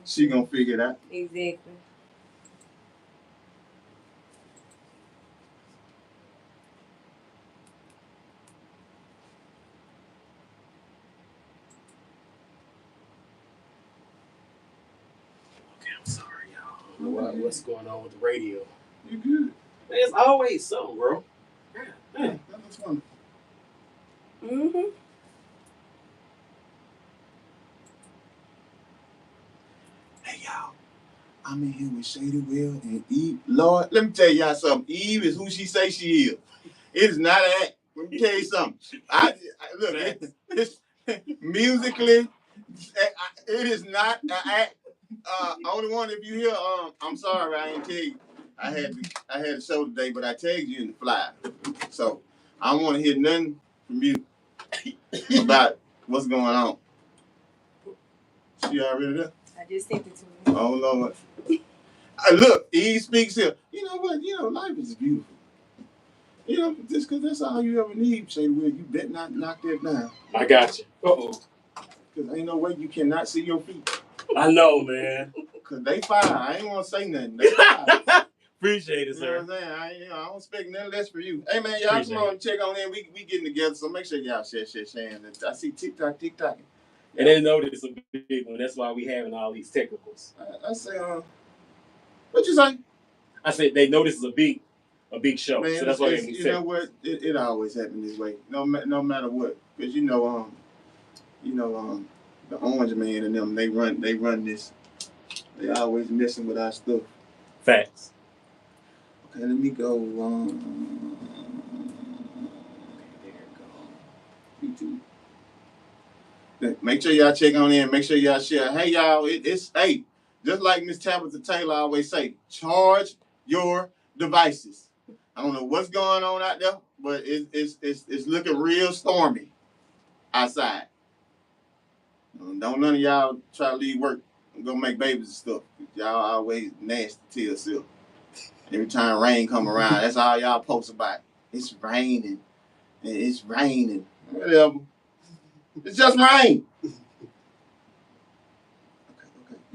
She gonna figure it out. Exactly. Okay, I'm sorry, y'all. What's going on with the radio? You good? Man, it's always something, bro. Yeah, that's fun. Mm-hmm. Hey y'all, I'm in here with Shady Will and Eve. Lord, let me tell y'all something. Eve is who she say she is. It is not an act. Let me tell you something. Look. It's musically, it is not an act. Only one if you hear. I'm sorry, I didn't tell you. I had a show today, but I tagged you in the flyer. So I don't want to hear nothing from you about what's going on. She already there? I just sent it to him. Oh Lord. Look, Eve speaks here. You know what? Life is beautiful. Just because that's all you ever need, Shady Will, you better not knock that down. I got you. Uh-oh. Because ain't no way you cannot see your feet. I know, man. Because they fire. I ain't want to say nothing. They fire. Appreciate it, sir. You know what I'm saying? I don't expect nothing less for you. Hey, man, y'all come on and check on in. We getting together, so make sure y'all sharing. I see TikTok. And they know this is a big one. That's why we having all these technicals. I say, what you say? I said they know this is a big show, man, so that's why they you know what? It always happens this way. No matter what, because the Orange Man and them, they run this. They always messing with our stuff. Facts. Okay, let me go. YouTube. Make sure y'all check on in. Make sure y'all share. Hey y'all, it's just like Miss Tabitha Taylor always say, charge your devices. I don't know what's going on out there, but it's looking real stormy outside. Don't none of y'all try to leave work and go make babies and stuff. Y'all always nasty to yourself. Every time rain come around, that's all y'all post about. It's raining. It's raining. Whatever. It's just rain. Okay.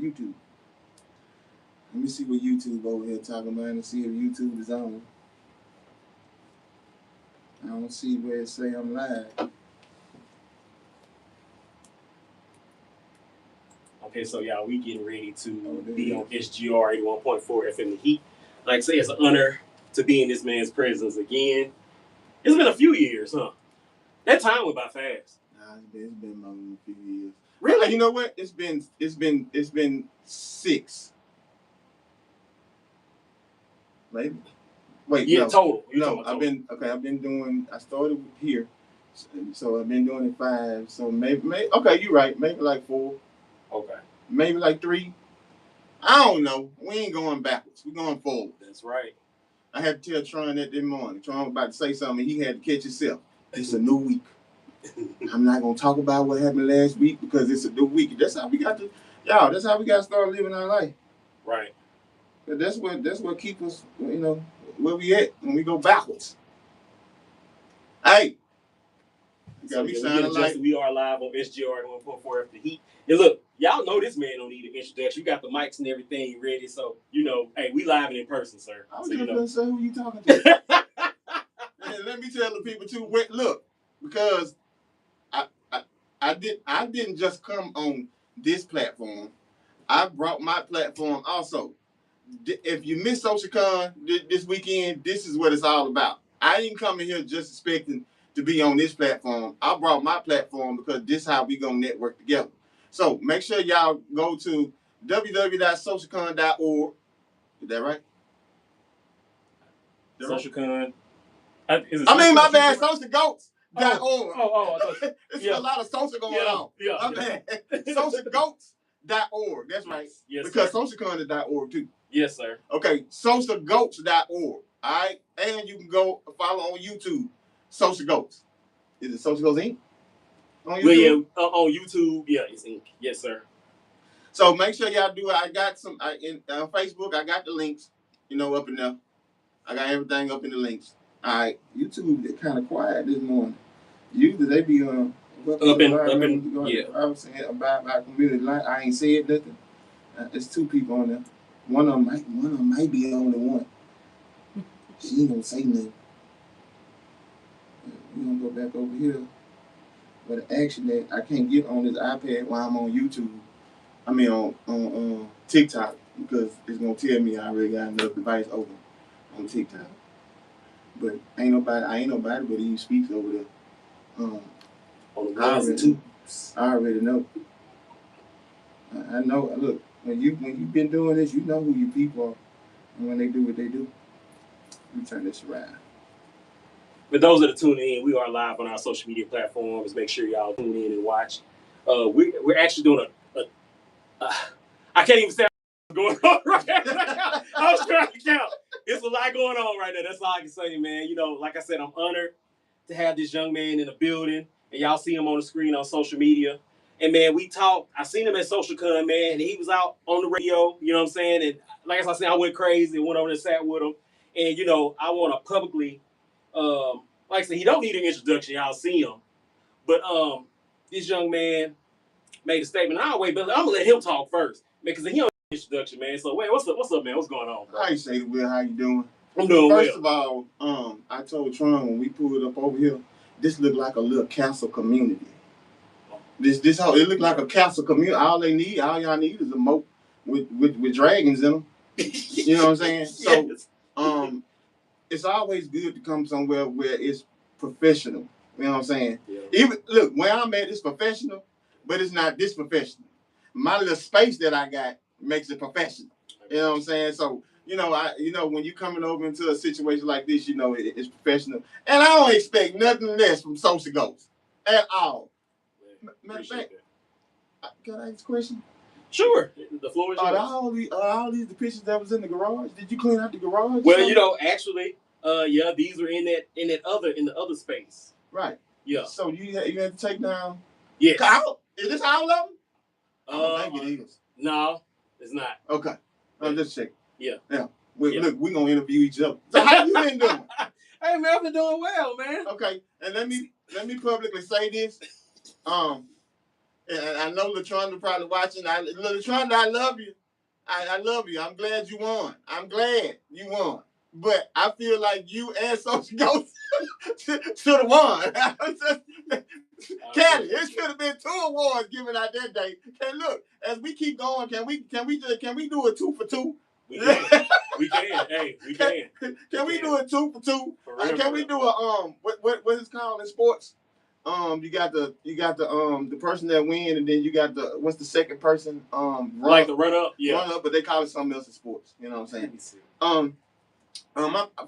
YouTube. Let me see what YouTube over here talking about and see if YouTube is on. I don't see where it say I'm live. Okay, so y'all, we getting ready to be on SGR 81.4 FM The Heat. Like I say, it's an honor to be in this man's presence again. It's been a few years, huh? That time went by fast. Nah, it's been more than a few years. Really? You know what? It's been 6. Maybe. Wait, yeah, no. Total. I've been doing. I started here, so I've been doing it 5. So maybe. Okay, you're right. Maybe like 4. Okay. Maybe like 3. I don't know. We ain't going backwards. We're going forward. That's right. I had to tell Tron that this morning. Tron was about to say something. He had to catch himself. It's a new week. I'm not gonna talk about what happened last week because it's a new week. That's how we got to, y'all. That's how we got to start living our life. Right. But that's what keep us, where we at when we go backwards. Hey, you got me sounding like we are live on SGR 1.4 F The Heat. And look, y'all know this man don't need an introduction. You got the mics and everything ready, so hey, we live and in person, sir. I was just gonna say who you talking to. And let me tell the people too. Look, because I didn't just come on this platform. I brought my platform also. If you miss SocialCon this weekend, this is what it's all about. I didn't come in here just expecting to be on this platform. I brought my platform because this is how we gonna network together. So make sure y'all go to www.socialcon.org. Is that right? SocialCon. My bad. Social Goats. It's a lot of social going on. My bad. Socialgoats.org. That's right. Yes, because sir. SocialCon is .org too. Yes, sir. Okay, socialgoats.org. All right, and you can go follow on YouTube. Social Goats. Is it Social Goats Inc? On YouTube? Well, on YouTube, it's Inc. Yes, sir. So make sure y'all do it. I got some on Facebook. I got the links. Up in there. I got everything up in the links. All right, YouTube they're kind of quiet this morning. Usually they be up in. I was saying about community line. I ain't said nothing. There's two people on there. One of them might be the only one. She ain't gonna say nothing. We gonna go back over here. But actually, I can't get on this iPad while I'm on YouTube. I mean on TikTok, because it's gonna tell me I already got another device open on TikTok. But I ain't nobody but he speaks over there. On the ones and twos. I already know. I know. Look, when you've been doing this, you know who your people are, and when they do what they do. Let me turn this around. For those that are tuning in, we are live on our social media platforms. Make sure y'all tune in and watch. We're actually doing I can't even say what's going on right now. I was trying to count. It's a lot going on right now. That's all I can say, man. You know, like I said, I'm honored to have this young man in the building, and y'all see him on the screen on social media. And man, we talked. I seen him at SocialCon, man, and he was out on the radio. You know what I'm saying? And like I said, I went crazy and went over and sat with him. And you know, I want to publicly, like I said, he don't need an introduction. Y'all see him, but this young man made a statement. I'll wait, but I'm gonna let him talk first, man, because he don't need an introduction, man. So wait, what's up, man? What's going on, bro? How you say, Will? How you doing? I'm doing First well. of all, I told Tron when we pulled up over here, this looked like a little castle community. This whole it looked like a castle community. All y'all need is a moat with dragons in them. You know what I'm saying? So, Yes. It's always good to come somewhere where it's professional. You know what I'm saying? Yeah. Even look, where I'm at is professional, but it's not this professional. My little space that I got makes it professional. You know what I'm saying? So, when you're coming over into a situation like this, it's professional. And I don't expect nothing less from Social Ghost at all. Matter of fact, can I ask a question? Sure. The floor is yours. Are all these the pictures that was in the garage? Did you clean out the garage? Well, actually, yeah, these are in the other space. Right. Yeah. So you had to take down. Yes. Is this all of them? I don't think it is. No, it's not. Okay. I'm just checking. Yeah. Yeah. Look, we're gonna interview each other. So how you been doing? Hey man, I've been doing well, man. Okay. And let me publicly say this. And I know LaTronda probably watching. LaTronda, I love you. I love you. I'm glad you won. But I feel like you and Social Ghost should have won. Cali, it should have been 2 awards given out that day. And look, as we keep going, can we do a 2 for 2? We can. We can. Hey, we can. Can we do a 2 for 2? For real, Can we do a what is it called in sports? You got the person that win, and then you got what's the second person? Like the run up, yeah. Run up, but they call it something else in sports. You know what I'm saying?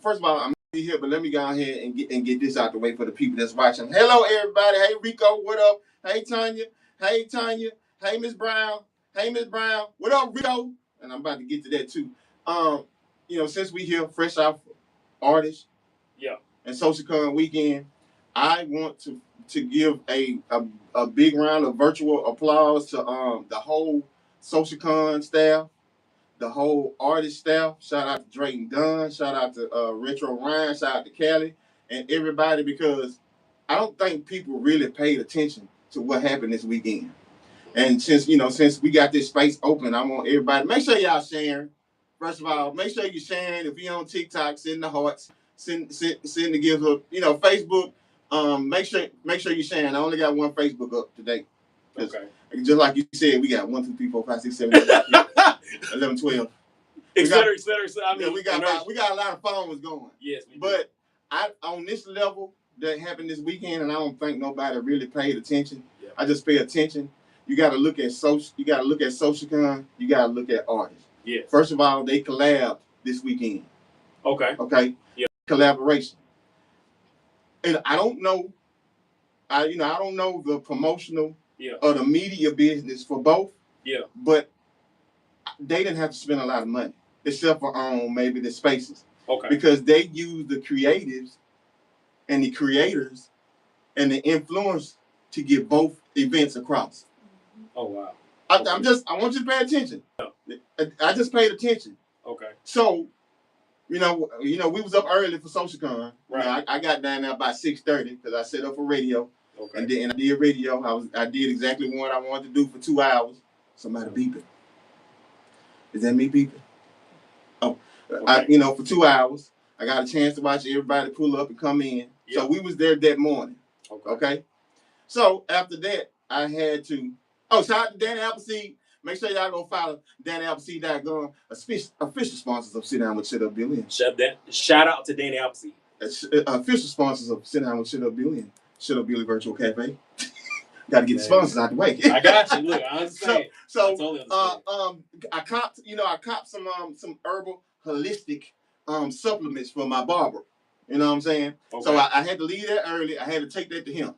First of all, I'm here, but let me go ahead and get this out the way for the people that's watching. Hello, everybody. Hey, Rico, what up? Hey, Tanya. Hey, Miss Brown. What up, Rico? And I'm about to get to that too. Since we here, fresh off artists, yeah, and SocialCon weekend, I want to give a big round of virtual applause to the whole SocialCon staff, the whole artist staff. Shout out to Drayton Dunn, shout out to Retro Ryan, shout out to Cali, and everybody, because I don't think people really paid attention to what happened this weekend. And since we got this space open, I want everybody, make sure y'all sharing. First of all, make sure you're sharing. If you're on TikTok, send the hearts, send the gifts up. Facebook. Make sure you're sharing. I only got one Facebook up today. Okay. Just like you said, we got 1, 2, 3, 4, 5, 6, 7, 8, 11, 12. Et cetera. I mean, we got a lot of phones going. Yes, we do. But on this level that happened this weekend, and I don't think nobody really paid attention. Yeah. I just pay attention. You got to look at SocialCon. You got to look at artists. Yeah. First of all, they collabed this weekend. Okay. Yeah. Collaboration. And I don't know. I don't know the promotional or the media business for both. Yeah. But they didn't have to spend a lot of money, except for maybe the spaces. Okay. Because they used the creatives and the creators and the influence to get both events across. Oh wow. I want you to pay attention. I just paid attention. Okay. So, we was up early for SocialCon. Right. I got down there about 6:30 because I set up for radio. Okay. And then I did radio. I did exactly what I wanted to do for 2 hours. Somebody beeping. Is that me beeping? Oh, Okay. for 2 hours, I got a chance to watch everybody pull up and come in. Yeah. So we was there that morning. Okay. Okay. So after that, I had to. Oh, shout out to Danny Appleseed. Make sure y'all go follow DannyAppleseed.com, official sponsors of Sit Down with Shut Up Billy. Shout out to Danny Appleseed. Official sponsors of Sit Down with Shut Up Billy and Shut Up Billy Virtual Cafe. Got to get the sponsors out the way. I got you. Look, I understand. So, I totally understand. I copped some herbal holistic supplements for my barber. You know what I'm saying? Okay. So I had to leave that early. I had to take that to him.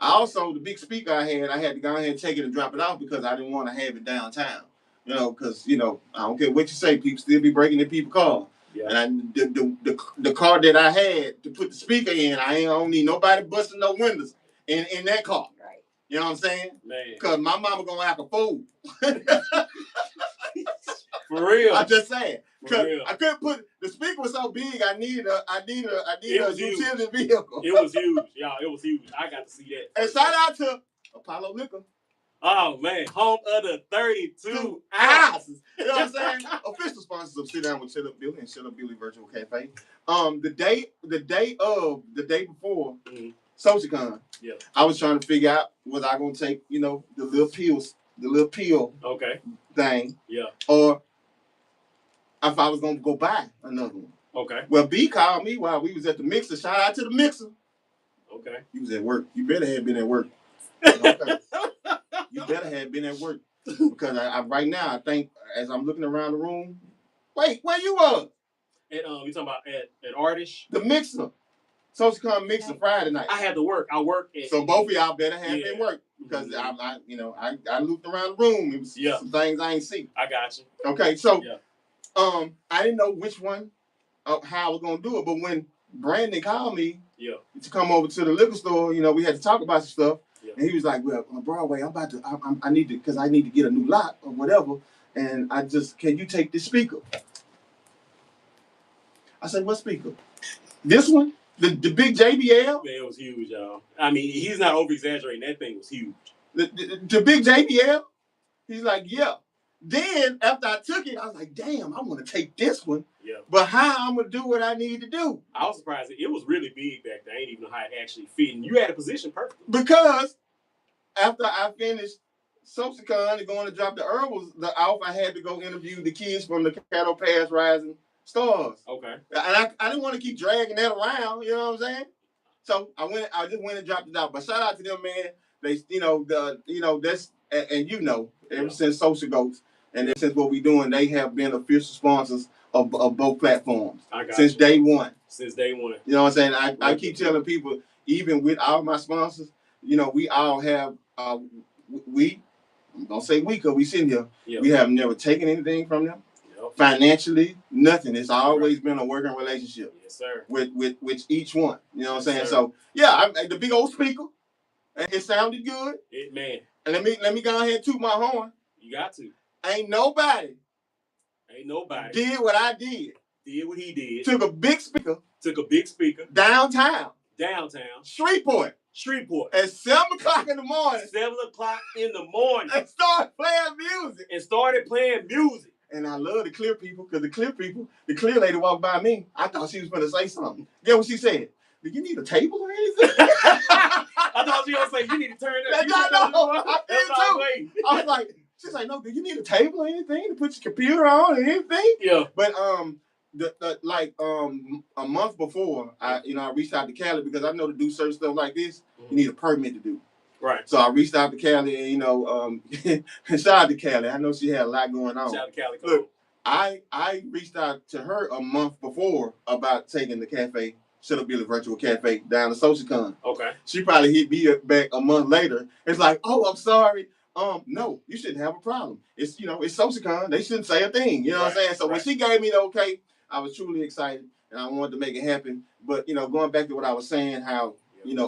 I also, the big speaker I had to go ahead and take it and drop it off because I didn't want to have it downtown. Because I don't care what you say, people still be breaking in people's cars. Yeah. And the car that I had to put the speaker in, I don't need nobody busting no windows in that car. Right. You know what I'm saying? Man. Because my mama gonna act a fool. For real. I'm just saying. For real. I couldn't put the speaker was so big. I need a utility vehicle. It was huge, y'all. It was huge. I got to see that. And shout out to Apollo Liquor. Oh man, home of the 32 ounces. You know what I'm saying? Official sponsors of Sit Down with Shut Up Billy and Shut Up Billy Virtual Cafe. The day before SocialCon, yeah, I was trying to figure out was I gonna take the little pill okay thing, yeah, or if I was gonna go buy another one. Okay. Well, B called me while we was at the mixer. Shout out to the mixer. Okay. You was at work. You better have been at work. Okay. You better have been at work. Because I right now, I think, as I'm looking around the room, wait, where you was? You talking about at Artish? The mixer. SocialCon mixer Friday night. I had to work. I worked at. So both of y'all better have been work. Because I looked around the room. It was some things I ain't see. I got you. Okay, so I didn't know which one, how I was gonna do it. But when Brandon called me to come over to the liquor store, we had to talk about some stuff. Yeah. And he was like, well, on Broadway, I need to, because I need to get a new lot or whatever. And can you take this speaker? I said, what speaker? This one? The big JBL? Man, it was huge, y'all. I mean, he's not over-exaggerating. That thing was huge. The big JBL? He's like, yeah. Then, after I took it, I was like, damn, I want to take this one. Yeah. But how I'm going to do what I need to do? I was surprised. It was really big back there. I didn't even know how it actually fit. And you had a position perfectly. Because after I finished SocialCon and going to drop the herbals off, I had to go interview the kids from the Caddo Pass Rising Stars. Okay. And I didn't want to keep dragging that around, you know what I'm saying? So I just went and dropped it out. But shout out to them, man. They, that's, and ever since Social Goats, and ever since what we doing, they have been official sponsors of both platforms. Since day one. Since day one. You know what I'm saying? I keep telling people, even with all my sponsors, we all have, I'm going to say we because we sitting here. Yep. We have never taken anything from them. Yep. Financially, nothing. It's always been a working relationship. Yes, sir. With each one. You know what I'm saying? Sir. So, yeah, the big old speaker, it sounded good. Man. And let me go ahead and toot my horn. You got to. Ain't nobody did what I did. Did what he did. Took a big speaker. Downtown. Shreveport. At 7 o'clock in the morning. 7 o'clock in the morning. And started playing music. And I love the clear people, because the clear lady walked by me. I thought she was going to say something. Guess what she said? Do you need a table or anything? I thought she was going to say, you need to turn that. I did too. I was like, she's like, no, do you need a table or anything to put your computer on or anything? Yeah. But a month before, I reached out to Cali because I know to do certain stuff like this, you need a permit to do. Right. So I reached out to Cali and shout out to Cali. I know she had a lot going on. Shout out to Cali. Look, I reached out to her a month before about taking the cafe, Shut Up Billy Virtual Cafe, down to SocialCon. Okay. She probably hit me back a month later. It's like, oh, I'm sorry. No, you shouldn't have a problem. It's it's SocialCon. They shouldn't say a thing. You know what I'm saying? So when she gave me the okay, I was truly excited and I wanted to make it happen. But going back to what I was saying, how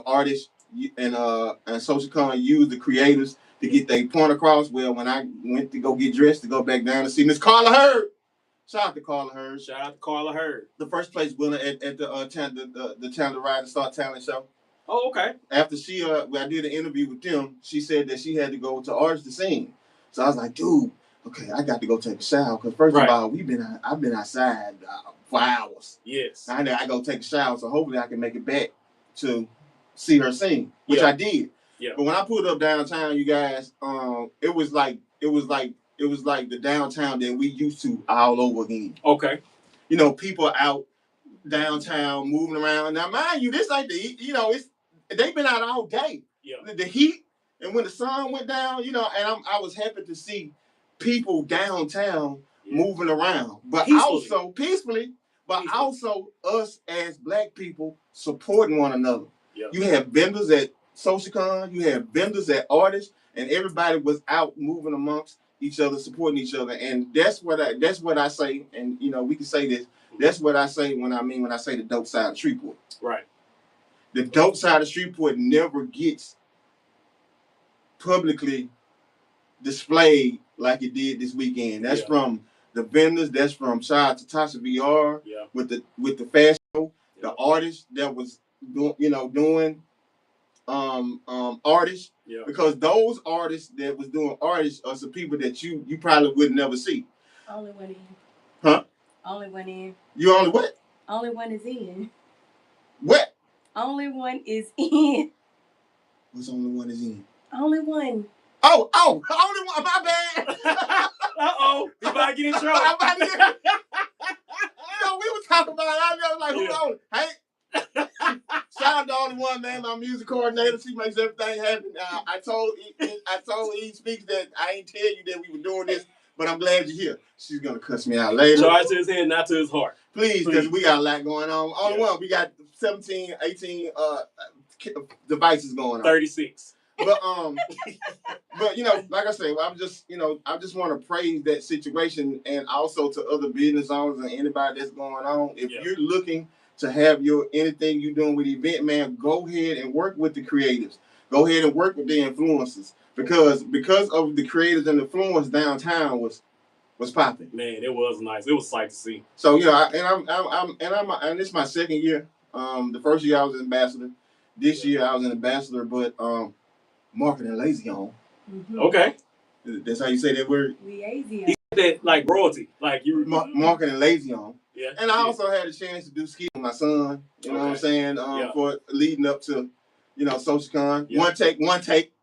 artists and SocialCon use the creators to get their point across. Well, when I went to go get dressed to go back down to see Miss Carla Hurd. Shout out to Carla Hurd. The first place winner at the Talent Ride and Start Talent Show. Oh, okay. After I did an interview with them, she said that she had to go to Artists to sing. So I was like, dude, okay, I got to go take a shower because first Right. of all, I've been outside for hours. Yes. I go take a shower, so hopefully I can make it back to see her sing, which Yeah. I did. Yeah. But when I pulled up downtown, you guys, it was like the downtown that we used to all over again. Okay. You know, people out downtown moving around. Now, mind you, this ain't they've been out all day. Yeah. The heat, and when the sun went down, and I was happy to see people downtown moving around, but peacefully, but also us as Black people supporting one another. Yeah. You have vendors at SocialCon, you have vendors at artists, and everybody was out moving amongst each other, supporting each other, and that's what I say. And we can say this. That's what I say when I say the dope side of Shreveport. Right. The dope side of Shreveport never gets publicly displayed like it did this weekend. That's from the vendors. That's from shout out to Tasha VR with the fashion show, the artists that was doing artists. Yeah. Because those artists that was doing artists are some people that you probably would never see. Only one in. Huh? Only one in. You only what? Only one is in. What? Only one is in. What's only one is in? Only one. Oh, only one. My bad. You about to get in trouble. I'm about to get. We were talking about it. I was like, who only? Hey. Shout out to Only One, man. My music coordinator. She makes everything happen. I told E Speaks that I ain't tell you that we were doing this, but I'm glad you're here. She's gonna cuss me out later. Charge to his head, not to his heart. Please, because we got a lot going on. Only One, we got 17, 18 devices going on. 36. But like I say, I just want to praise that situation, and also to other business owners and anybody that's going on. If you're looking to have anything you're doing with event, man, go ahead and work with the creatives. Go ahead and work with the influencers, because of the creators and influence, downtown was popping. Man, it was nice. It was sight to see. So and it's my second year. The first year I was an ambassador. This year I was an ambassador, but marketing liaison. Mm-hmm. Okay. That's how you say that word? Liaison. He said that like royalty, like you. Marketing liaison. Yeah. And I also had a chance to do skits with my son. You know what I'm saying? For leading up to, SocialCon. Yeah. One take,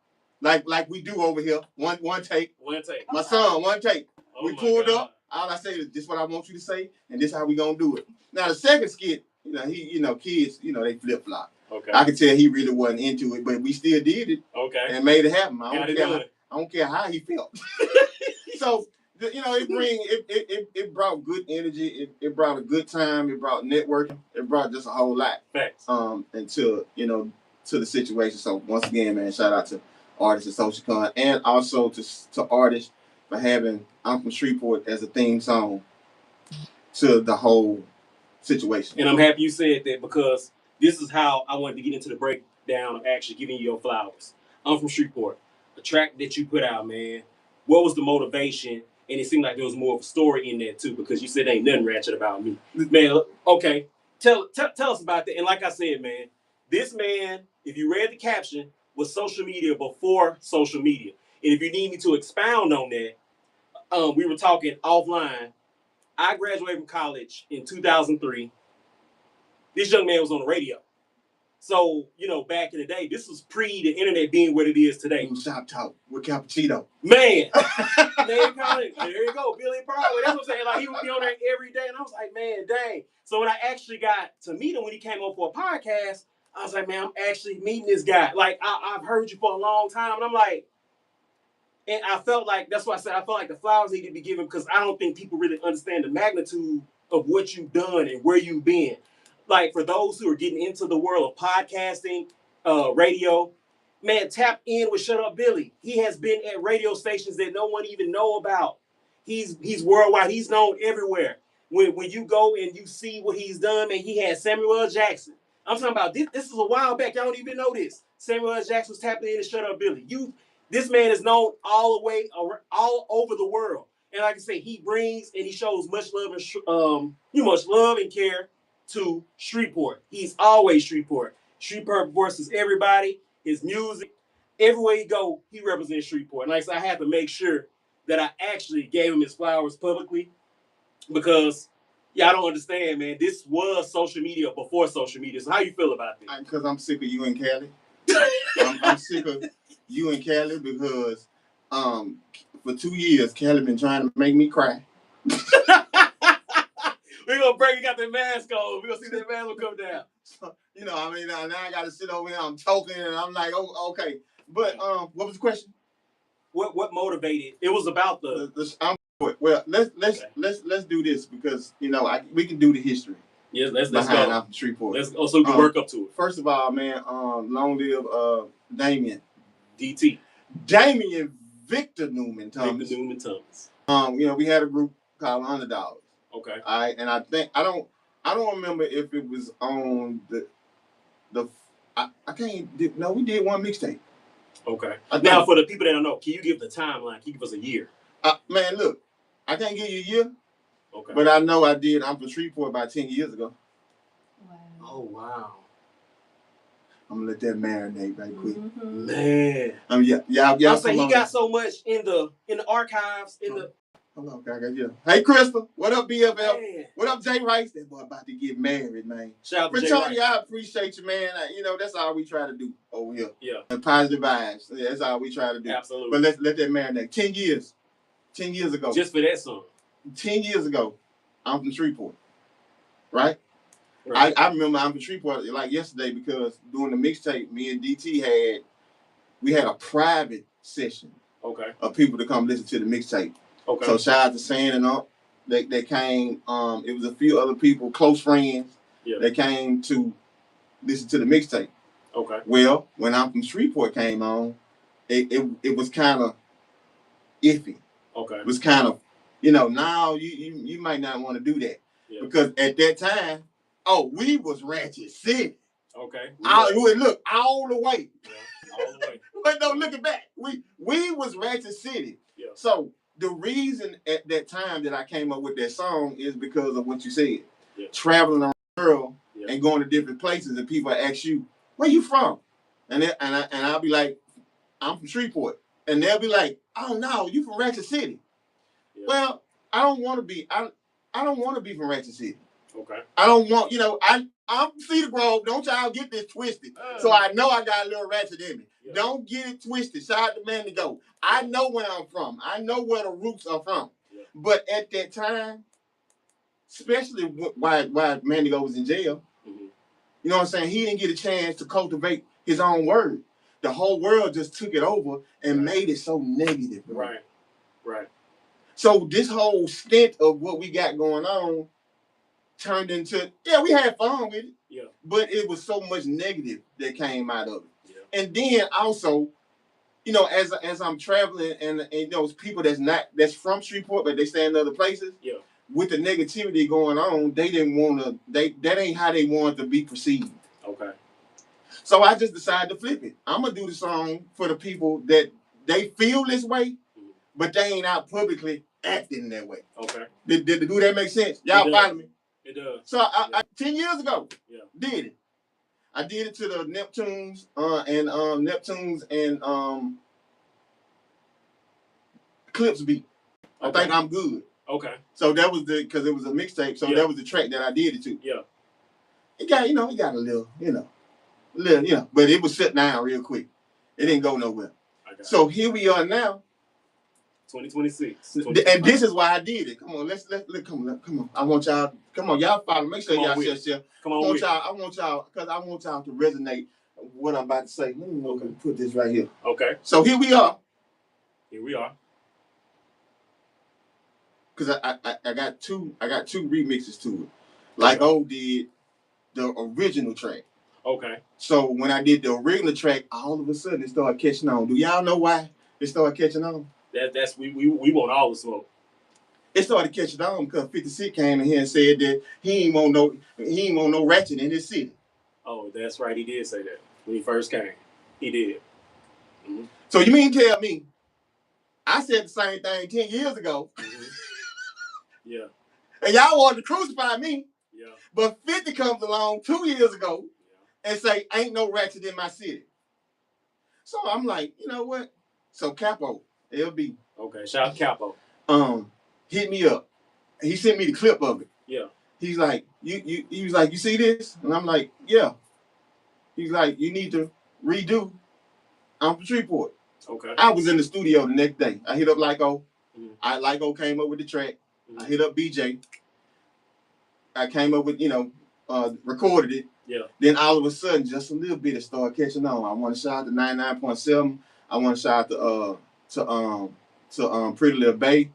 like we do over here. One take. One take. My son, one take. Oh, we pulled up. All I say is, this is what I want you to say, and this is how we gonna do it. Now the second skit, kids, they flip flop. Okay. I could tell he really wasn't into it, but we still did it. Okay. And made it happen. I don't care how he felt. So, it brought good energy. It brought a good time. It brought networking. It brought just a whole lot. Facts. To the situation. So once again, man, shout out to artists at SocialCon, and also to artists for having "I'm From Shreveport" as a theme song to the whole situation. And I'm happy you said that, because this is how I wanted to get into the breakdown of actually giving you your flowers. I'm From Shreveport, a track that you put out, man. What was the motivation? And it seemed like there was more of a story in that too, because you said there ain't nothing ratchet about me. Man, okay. Tell us about that. And like I said, man, this man, if you read the caption, was social media before social media. And if you need me to expound on that, we were talking offline. I graduated from college in 2003. This young man was on the radio. So, back in the day, this was pre the internet being what it is today. Shop talk with Cappuccino. Man, there you go, Billy Broadway. That's what I'm saying. Like, he would be on there every day, and I was like, man, dang. So when I actually got to meet him when he came on for a podcast, I was like, man, I'm actually meeting this guy. Like, I've heard you for a long time, and I'm like, and I felt like, that's why I said I felt like the flowers need to be given, because I don't think people really understand the magnitude of what you've done and where you've been. Like, for those who are getting into the world of podcasting, radio, man, tap in with Shut Up Billy. He has been at radio stations that no one even know about. He's worldwide. He's known everywhere. When you go and you see what he's done, man, he had Samuel L. Jackson. I'm talking about this. This is a while back. Y'all don't even know this. Samuel L. Jackson was tapping in to Shut Up Billy. This man is known all over the world. And like I say, he brings and he shows much love and care to Shreveport. He's always Shreveport. Shreveport versus everybody. His music, everywhere he go, he represents Shreveport. And like I said, I had to make sure that I actually gave him his flowers publicly because I don't understand, man. This was social media before social media. So how you feel about this? Because I'm sick of you and Cali. I'm sick of you and Cali because for 2 years Cali been trying to make me cry. We're gonna break. You got that mask on. We're gonna see that mask will come down. So, you know, I mean, now I got to sit over here. I'm talking, and I'm like, oh, okay. But what was the question? What motivated? It was about Well, let's do this because you know we can do the history. Yes, let's behind go. Alpha Shreveport. Let's go so we can work up to it. First of all, man, long live Damien. DT. Damien Victor Newman Thomas. Victor Newman Thomas. You know, we had a group called Underdogs. Okay. All right, and I think I don't remember if it was on I can't. No, we did one mixtape. Okay. Now, for the people that don't know, can you give the timeline? Can you give us a year? Man, look, I can't give you a year. Okay. But I know I did. I'm from Shreveport about 10 years ago. Wow. Oh wow. I'm gonna let that marinate right quick. Mm-hmm. Man. Y'all. I'm saying he got so much in the archives in the. Hold on, okay, yeah. Hey, Crystal, what up, BFL? Man. What up, Jay Rice? That boy about to get married, man. Shout out to Jay Tony, Rice. I appreciate you, man. You know that's all we try to do over here. Yeah. And positive vibes. Yeah, that's all we try to do. Absolutely. But let's let that marinate. 10 years. 10 years ago. Just for that song. 10 years ago, I'm from Shreveport. Right? Right. I remember I'm from Shreveport like yesterday because doing the mixtape, me and DT we had a private session of people to come listen to the mixtape. Okay. So shout out to Sand and Up. They came, it was a few other people, close friends, that came to listen to the mixtape. Okay. Well, when I'm from Shreveport came on, it was kind of iffy. Okay. It was kind of, you know, now you might not want to do that. Yeah. Because at that time, we was Ratchet City. Okay. Look, all the way. Yeah, all the way. But no, looking back, we was Ratchet City. Yeah. So the reason at that time that I came up with that song is because of what you said. Yeah. Traveling around the world and going to different places, and people ask you, "Where you from?" And I'll be like, "I'm from Shreveport," and they'll be like, "Oh no, you from Ratchet City." Yeah. Well, I don't want to be. I don't want to be from Ratchet City. Okay. I don't want. You know, I'm from Cedar Grove. Don't y'all get this twisted. So I know I got a little ratchet in me. Yeah. Don't get it twisted. Shout out to Mandigo. I know where I'm from. I know where the roots are from. Yeah. But at that time, especially why Mandigo was in jail, you know what I'm saying? He didn't get a chance to cultivate his own word. The whole world just took it over and made it so negative. Bro. Right. So this whole stint of what we got going on turned into, we had fun with it. Yeah. But it was so much negative that came out of it. Yeah. And then also, you know, as I'm traveling and those people that's from Shreveport, but they stay in other places. Yeah. With the negativity going on, they didn't want to. That ain't how they wanted to be perceived. Okay. So I just decided to flip it. I'm gonna do the song for the people that they feel this way, but they ain't out publicly acting that way. Okay. Did that make sense? Y'all follow me? It does. So I 10 years ago, did it. I did it to the Neptunes and Clips beat. I think I'm good. Okay. So that was because it was a mixtape. So that was the track that I did it to. Yeah. It got a little, but it was shut down real quick. It didn't go nowhere. So here we are now. 2026. And this is why I did it. Come on, let's come on. I want y'all. Come on, y'all follow. Make sure y'all share. Come on, I want y'all to resonate what I'm about to say. Let me put this right here. Okay. So here we are. Because I got two remixes to it. Like did the original track. Okay. So when I did the original track, all of a sudden it started catching on. Do y'all know why it started catching on? That's we want all the smoke. It started catching on because 50 Cent came in here and said that he ain't want no ratchet in his city. Oh, that's right. He did say that when he first came. He did. Mm-hmm. So you mean tell me I said the same thing 10 years ago? Mm-hmm. Yeah. And y'all wanted to crucify me. Yeah. But 50 comes along 2 years ago and say, ain't no ratchet in my city. So I'm like, you know what? So Capo, LB. Okay. Shout out to Capo. Hit me up. He sent me the clip of it. Yeah. He's like, he was like, you see this? And I'm like, yeah. He's like, you need to redo I'm from Shreveport. Okay. I was in the studio the next day. I hit up Lyco. Mm-hmm. Lyco came up with the track. Mm-hmm. I hit up BJ. I came up with, recorded it. Yeah. Then all of a sudden, just a little bit it started catching on. I want to shout out to 99.7. I want to shout out to Pretty Little Bay,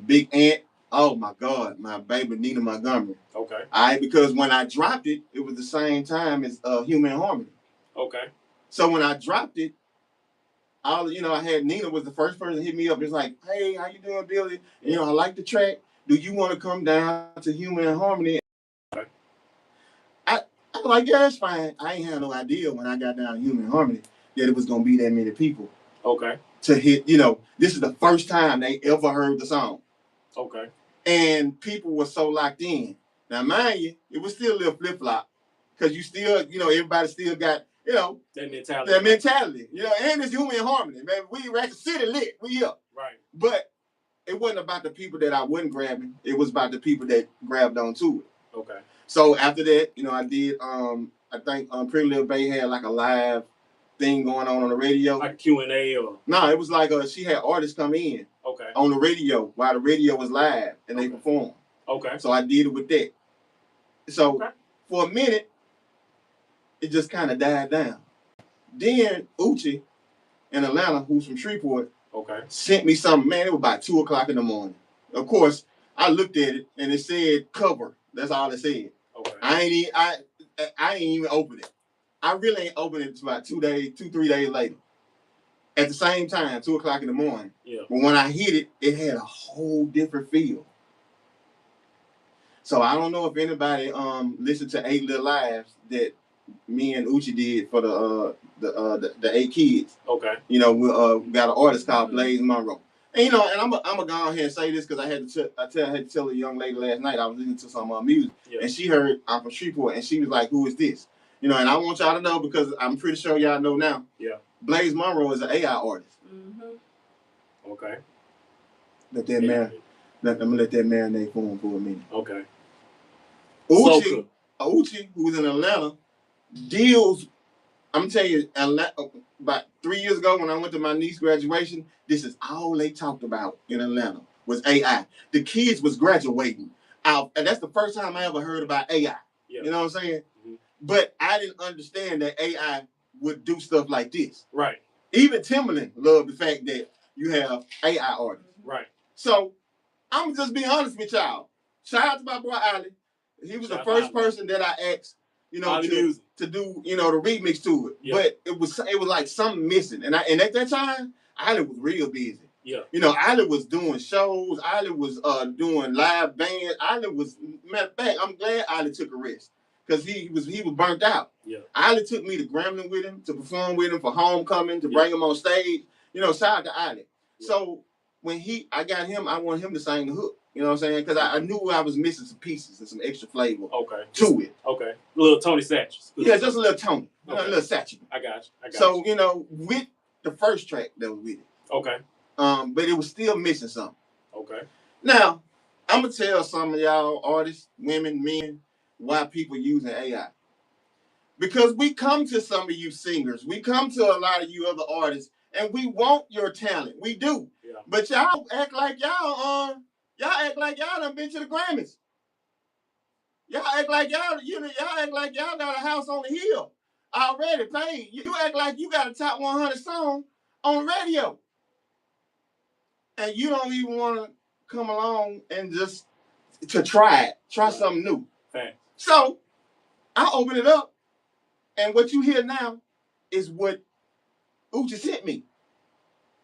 Big Ant. Oh my God, my baby Nina Montgomery. Okay. Because when I dropped it, it was the same time as Human Harmony. Okay. So when I dropped it, I had Nina was the first person to hit me up. It's like, hey, how you doing, Billy? And, I like the track. Do you want to come down to Human Harmony? Okay. I was like, yeah, that's fine. I ain't had no idea when I got down to Human Harmony that it was gonna be that many people. Okay. To hit, this is the first time they ever heard the song. Okay. And people were so locked in. Now, mind you, it was still a little flip flop because you still, everybody still got, that mentality. And it's Human Harmony, man. We Ratchet City lit. We up. Right. But it wasn't about the people that I wasn't grabbing. It was about the people that grabbed onto it. Okay. So after that, I did, I think Pretty Little Bay had like a live thing going on the radio. Like a Q&A or? No, it was like she had artists come in. Okay. On the radio while the radio was live and they performed. Okay. So I did it with that. So for a minute, it just kind of died down. Then Uchi in Atlanta, who's from Shreveport, sent me something. Man, it was about 2:00 in the morning. Of course, I looked at it and it said cover. That's all it said. Okay. I ain't even opened it. I really ain't opened it until about 3 days later. At the same time, 2:00 in the morning. Yeah. But when I hit it, it had a whole different feel. So I don't know if anybody listened to 8 Little Lives that me and Uchi did for the 8 kids. Okay. We got an artist called Blaze Monroe. And and I'm gonna go ahead and say this because I had to tell a young lady last night I was listening to some music and she heard I'm from Shreveport and she was like, "Who is this?" And I want y'all to know because I'm pretty sure y'all know now. Yeah. Blaze Monroe is an AI artist. Mm-hmm. Okay. I'm gonna let that marinate for him for a minute. Okay. Uchi, who's in Atlanta, deals. I'm telling you, about 3 years ago when I went to my niece's graduation, this is all they talked about in Atlanta was AI. The kids was graduating out, and that's the first time I ever heard about AI. Yeah. You know what I'm saying? Mm-hmm. But I didn't understand that AI would do stuff like this. Right. Even Timbaland loved the fact that you have AI artists. Right. So I'm just be honest with y'all. Shout out to my boy Ali. He was the first person that I asked, to do, the remix to it. Yeah. But it was like something missing. And at that time, Ali was real busy. Yeah. Ali was doing shows. Ali was doing live bands. Ali was, matter of fact, I'm glad Ali took a rest. Because he was burnt out. Yeah. Ali took me to Grambling with him, to perform with him for homecoming, to bring him on stage. Shout out to Ali. Yeah. So when I got him, I wanted him to sing the hook. You know what I'm saying? Because I knew I was missing some pieces and some extra flavor to it. Okay. A little Tony Satchel. Yeah, just a little Tony. A little Satchel. I got you. So, with the first track that was with it. Okay. But it was still missing something. Okay. Now, I'm going to tell some of y'all artists, women, men, why people using AI. Because we come to some of you singers, we come to a lot of you other artists, and we want your talent. We do. Yeah. But y'all act like y'all done been to the Grammys. Y'all act like y'all got a house on the hill already paid. You act like you got a top 100 song on the radio. And you don't even want to come along and just to try it. Try something new. Thanks. So I open it up, and what you hear now is what Uchi sent me.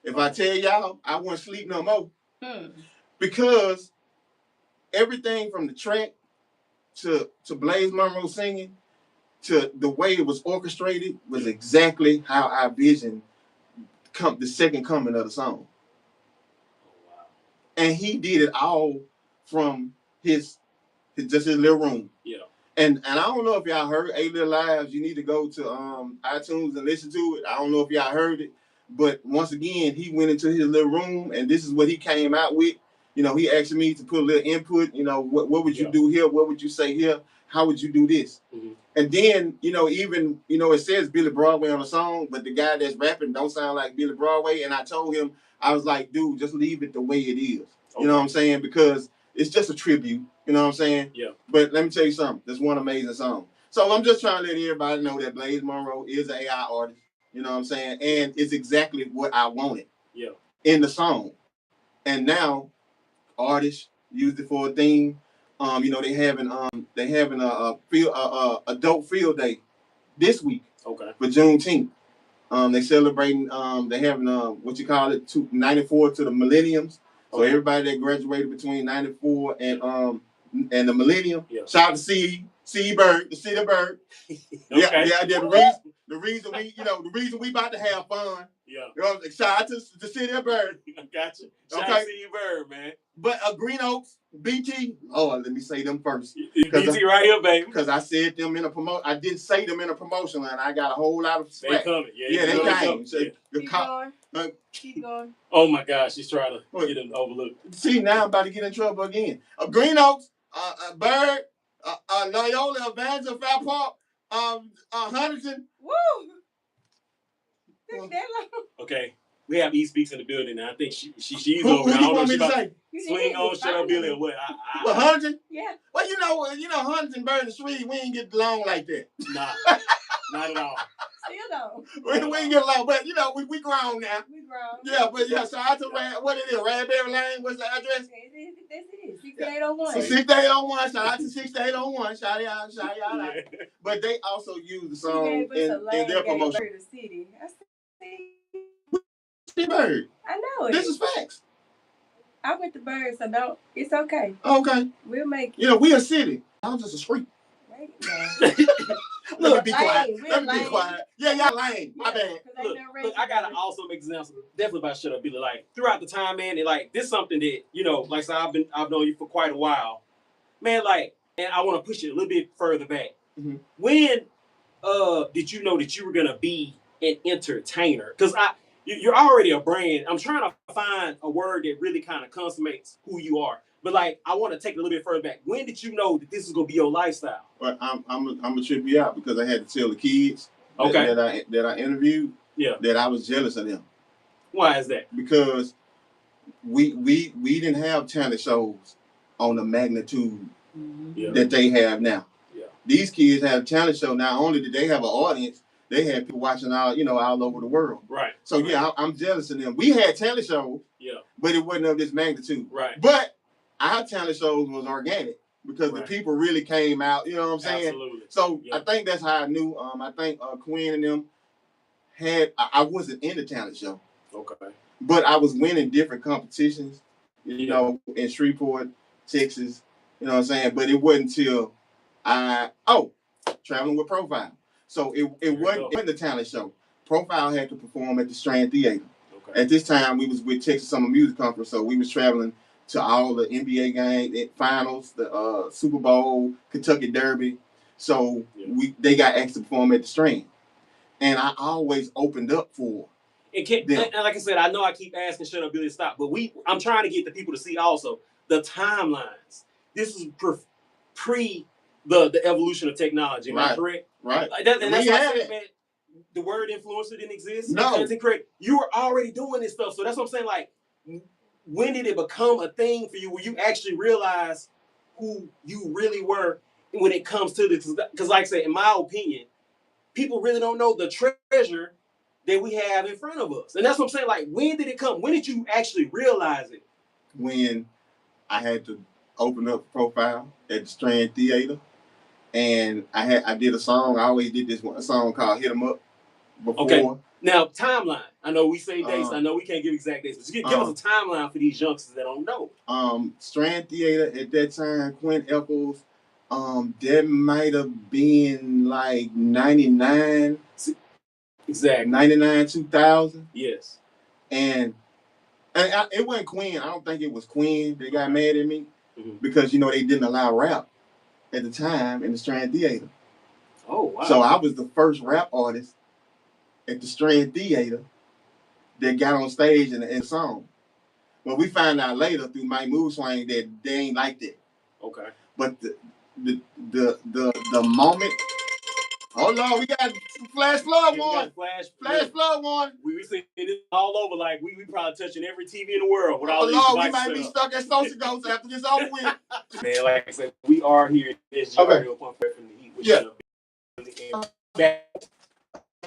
If I tell y'all, I won't sleep no more. Because everything from the track to Blaze Monroe singing to the way it was orchestrated was exactly how I visioned the second coming of the song. Oh, wow. And he did it all from his little room. Yeah. And I don't know if y'all heard 8 Little Lives. You need to go to iTunes and listen to it. I don't know if y'all heard it, But once again, he went into his little room, and this is what he came out with. You know, he asked me to put a little input. You know, what would you do here? What would you say here? How would you do this? Mm-hmm. And then, you know, even, you know, it says Billy Broadway on the song, but the guy that's rapping don't sound like Billy Broadway. And I told him, I was like, dude, just leave it the way it is. Okay. You know what I'm saying? Because it's just a tribute. You know what I'm saying? Yeah. But let me tell you something. There's one amazing song. So I'm just trying to let everybody know that Blaze Monroe is an AI artist. You know what I'm saying? And it's exactly what I wanted. Yeah. In the song. And now artists used it for a theme. You know, they having a dope field day this week. Okay. For Juneteenth. They celebrating they having what you call it, 94 to the millenniums. So okay. Everybody that graduated between 94 and the millennium. Yeah. Shout out to C Bird, the City Bird. Okay. Yeah, the reason we about to have fun. Yeah. You know, shout out to the City of Bird. Gotcha. Shout out to City of Bird, man. But Green Oaks, BT, let me say them first. BT right here, baby. Because I said them in a promotion. I didn't say them in a promotion line. I got a whole lot of slack. They coming. Yeah, they came. So Keep going. Oh my gosh, she's trying to get him overlooked. See, now I'm about to get in trouble again. Green Oaks, Bird, Loyola, Evangel, Foul Park, Huntington. Woo! That long. Okay. We have E Speaks in the building now. I think she's over there. I don't know if she's about to swing on, shut up, Billy, or what. Well, Huntington? Yeah. Well, you know, Huntington, Bird, and Sweet, we ain't get along like that. Nah, not at all. Still don't. We ain't get along, but, you know, we grown now. We grown. Yeah, but yeah, so I told what it is, Radberry Lane, what's the address? That's it. 6801. So 6801, shout out to 6801, shout out. But they also use the song in their promotion. The city. I see. Bird. I know it. This is facts. I went to Bird, so it's okay. Okay. We'll make it. You know, we a city. I'm just a street. Right. Let me be quiet. Let me be quiet. Yeah, y'all lame. My bad. Look, I gotta also make examples. Definitely about Shut Up Billy. Like throughout the time, man, this something that, you know, like so I've known you for quite a while. Man, like, and I want to push it a little bit further back. Mm-hmm. When did you know that you were gonna be an entertainer? Because you're already a brand. I'm trying to find a word that really kind of consummates who you are. But like, I want to take it a little bit further back. When did you know that this is gonna be your lifestyle? Well, I'm gonna trip you out because I had to tell the kids that I interviewed that I was jealous of them. Why is that? Because we didn't have talent shows on the magnitude that they have now. Yeah. These kids have talent show. Not only did they have an audience, they had people watching all over the world. Right. So yeah, I'm jealous of them. We had talent shows, but it wasn't of this magnitude. Right. But our talent shows was organic because the people really came out. You know what I'm saying? Absolutely. So I think that's how I knew. I think Quinn and them I wasn't in the talent show. Okay. But I was winning different competitions. You know, in Shreveport, Texas. You know what I'm saying? But it wasn't until traveling with Profile. So it wasn't the talent show. Profile had to perform at the Strand Theater. Okay. At this time, we was with Texas Summer Music Conference, so we was traveling to all the NBA games, finals, the Super Bowl, Kentucky Derby. So they got asked to perform at the Strand, and I always opened up for. And like I said, I know I keep asking, shut up, Billy, stop. But I'm trying to get the people to see also the timelines. This is pre the evolution of technology. Am I correct? Right. That's why I said, man, the word influencer didn't exist. No. Content creator. You were already doing this stuff. So that's what I'm saying. Like, when did it become a thing for you where you actually realize who you really were when it comes to this? Because like I said, in my opinion, people really don't know the treasure that we have in front of us. And that's what I'm saying. Like, when did it come? When did you actually realize it? When I had to open up Profile at the Strand Theater. And I did a song. I always did this one song called "Hit 'Em Up" before. Okay. Now timeline. I know we say dates. I know we can't give exact dates, but give us a timeline for these youngsters that don't know. Strand Theater at that time, Quinn Eccles. That might have been like 99. Exactly. 99, 2000. Yes. And it wasn't Quinn. I don't think it was Quinn that got mad at me because they didn't allow rap at the time in the Strand Theater. Oh, wow. So I was the first rap artist at the Strand Theater that got on stage and song. But we found out later through Mike Mooswang that they ain't like that. Okay. But the moment. Hold on, we got flash flood one. Flash flood one. We seen it all over. Like we probably touching every TV in the world with all Oh these Lord, we devices might be stuck at Social Ghost after this over with. Man, like I said, we are here at SG Okay. Radio from the Heat. Which Yeah.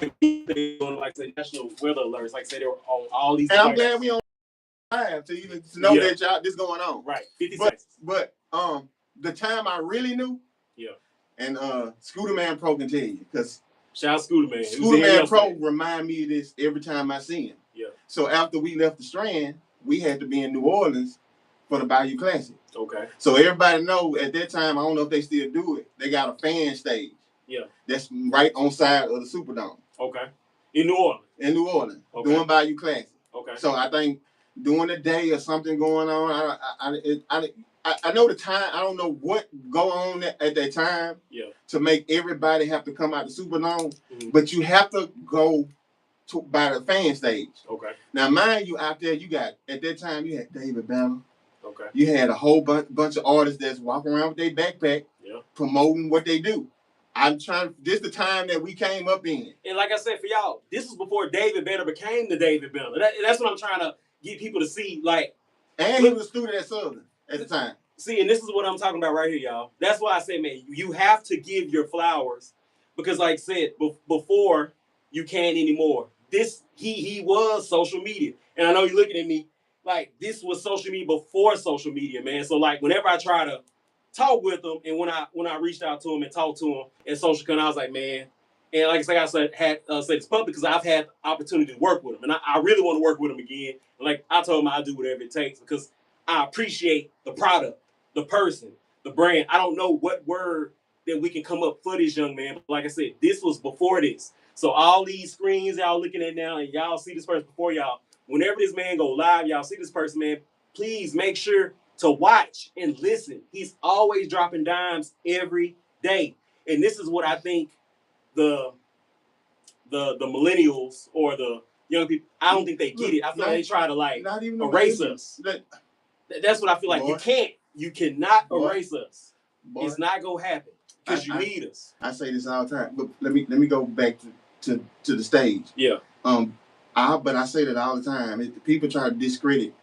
Like I said, national weather alerts. Like I said, they were on all these. And I'm glad we on time to even know that y'all this going on. Right. 50 seconds. But the time I really knew. Yeah. And Scooter Man Pro can tell you because shout out Scooter Man. Scooter Man Pro remind me of this every time I see him. Yeah. So after we left the Strand, we had to be in New Orleans for the Bayou Classic. Okay. So everybody know at that time, I don't know if they still do it. They got a fan stage. Yeah. That's right on side of the Superdome. Okay. In New Orleans. In New Orleans. Okay. Doing Bayou Classic. Okay. So I think during the day or something going on, I know the time. I don't know what go on at that time. Yeah. To make everybody have to come out the Superdome, but you have to go by the fan stage. Okay. Now, mind you, out there, you got at that time you had David Banner. Okay. You had a whole bunch of artists that's walking around with their backpack, promoting what they do. I'm trying. This the time that we came up in. And like I said, for y'all, this was before David Banner became the David Banner. That's what I'm trying to get people to see. Like, and he was a student at Southern at the time. See, and this is what I'm talking about right here, y'all. That's why I say, man, you have to give your flowers because, like I said, before you can't anymore. This he was social media, and I know you're looking at me like this was social media before social media, man. So like whenever I try to talk with him, and when I reached out to him and talked to him at Social Con, I was like, man, and like I said, had said this public because I've had the opportunity to work with him, and I really want to work with him again. And like I told him, I'll do whatever it takes because I appreciate the product. The person, the brand. I don't know what word that we can come up for this young man. But like I said, this was before this. So all these screens y'all looking at now and y'all see this person before y'all. Whenever this man go live, y'all see this person, man, please make sure to watch and listen. He's always dropping dimes every day. And this is what I think the millennials or the young people, I don't think they get it. I feel like they try to like erase us. That's what I feel like. Boy. You cannot erase us. Boy. It's not gonna happen because you need us. I say this all the time, but let me go back to the stage. Yeah. But I say that all the time. People try to discredit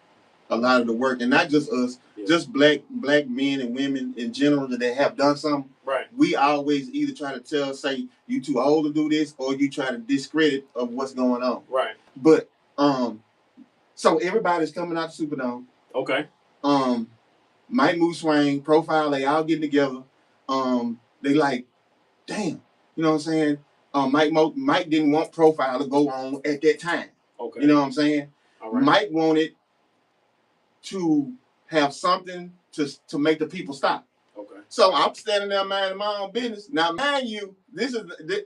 a lot of the work, and not just us, just black men and women in general that have done something. Right. We always either try to say you too old to do this, or you try to discredit of what's going on. Right. But so everybody's coming out the Superdome. Okay. Mike Mooswang, Profile, they all getting together. They like, damn, you know what I'm saying? Mike didn't want Profile to go on at that time. Okay. You know what I'm saying? All right. Mike wanted to have something to make the people stop. Okay. So I'm standing there minding my own business. Now, mind you,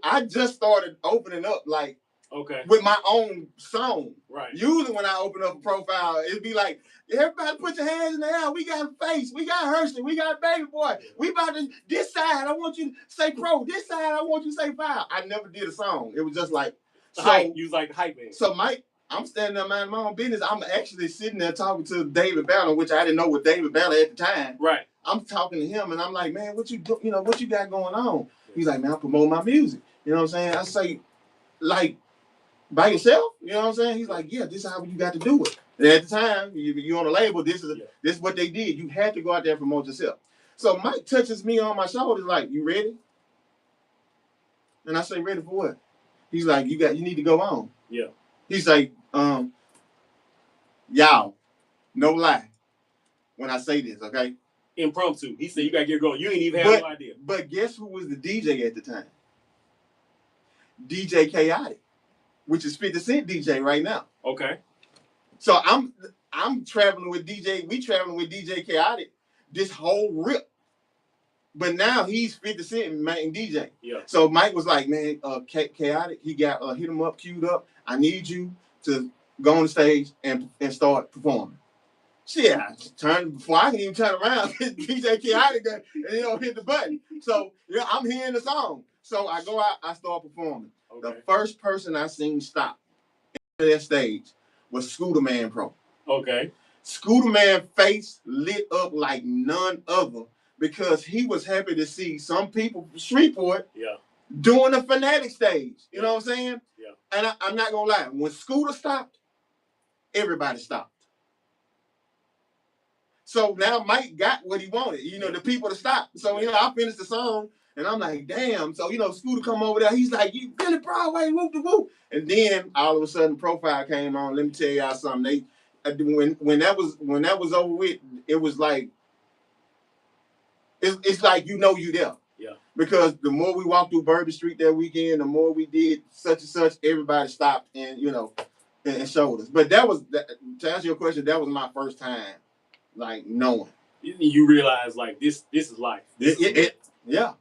I just started opening up like with my own song. Right. Usually when I open up a profile, it'd be like, everybody put your hands in the air. We got Face. We got Hershey. We got Baby Boy. We about to, this side, I want you to say Pro. This side, I want you to say Foul. I never did a song. It was just like. You was like the hype man. So Mike, I'm standing there minding my own business. I'm actually sitting there talking to David Banner, which I didn't know was David Banner at the time. Right. I'm talking to him and I'm like, man, what you got going on? He's like, man, I'm promoting my music. You know what I'm saying? I say, like, by yourself? You know what I'm saying? He's like, yeah, this is how you got to do it. And at the time, you on the label, this is what they did. You had to go out there and promote yourself. So Mike touches me on my shoulders like, you ready? And I say, ready for what? He's like, you need to go on. Yeah. He's like, y'all, no lie, when I say this, okay? Impromptu. He said, you got to get going. You ain't even have no idea. But guess who was the DJ at the time? DJ Chaotic, which is 50 Cent DJ right now. Okay. So I'm traveling with DJ. We traveling with DJ Chaotic this whole rip. But now he's 50 Cent main DJ. Yeah. So Mike was like, man, Chaotic, he got hit him up, queued up. I need you to go on the stage and start performing. Shit, I turned before I can even turn around. DJ Chaotic and hit the button. So I'm hearing the song. So I go out, I start performing. Okay. The first person I seen stop at that stage was Scooter Man Pro. Okay. Scooter Man face lit up like none other because he was happy to see some people from Shreveport doing a Fanatic stage. You know what I'm saying? Yeah. And I'm not gonna lie, when Scooter stopped, everybody stopped. So now Mike got what he wanted, the people to stop. So, I finished the song and I'm like, damn. So, Scooter come over there. He's like, you Billy Broadway, whoop de whoop. And then all of a sudden Profile came on. Let me tell y'all something. When that was over with, it was like, it's like you there. Yeah. Because the more we walked through Bourbon Street that weekend, the more we did such and such, everybody stopped and and showed us. But to answer your question, that was my first time, like, knowing. You realize like this is life. Yeah,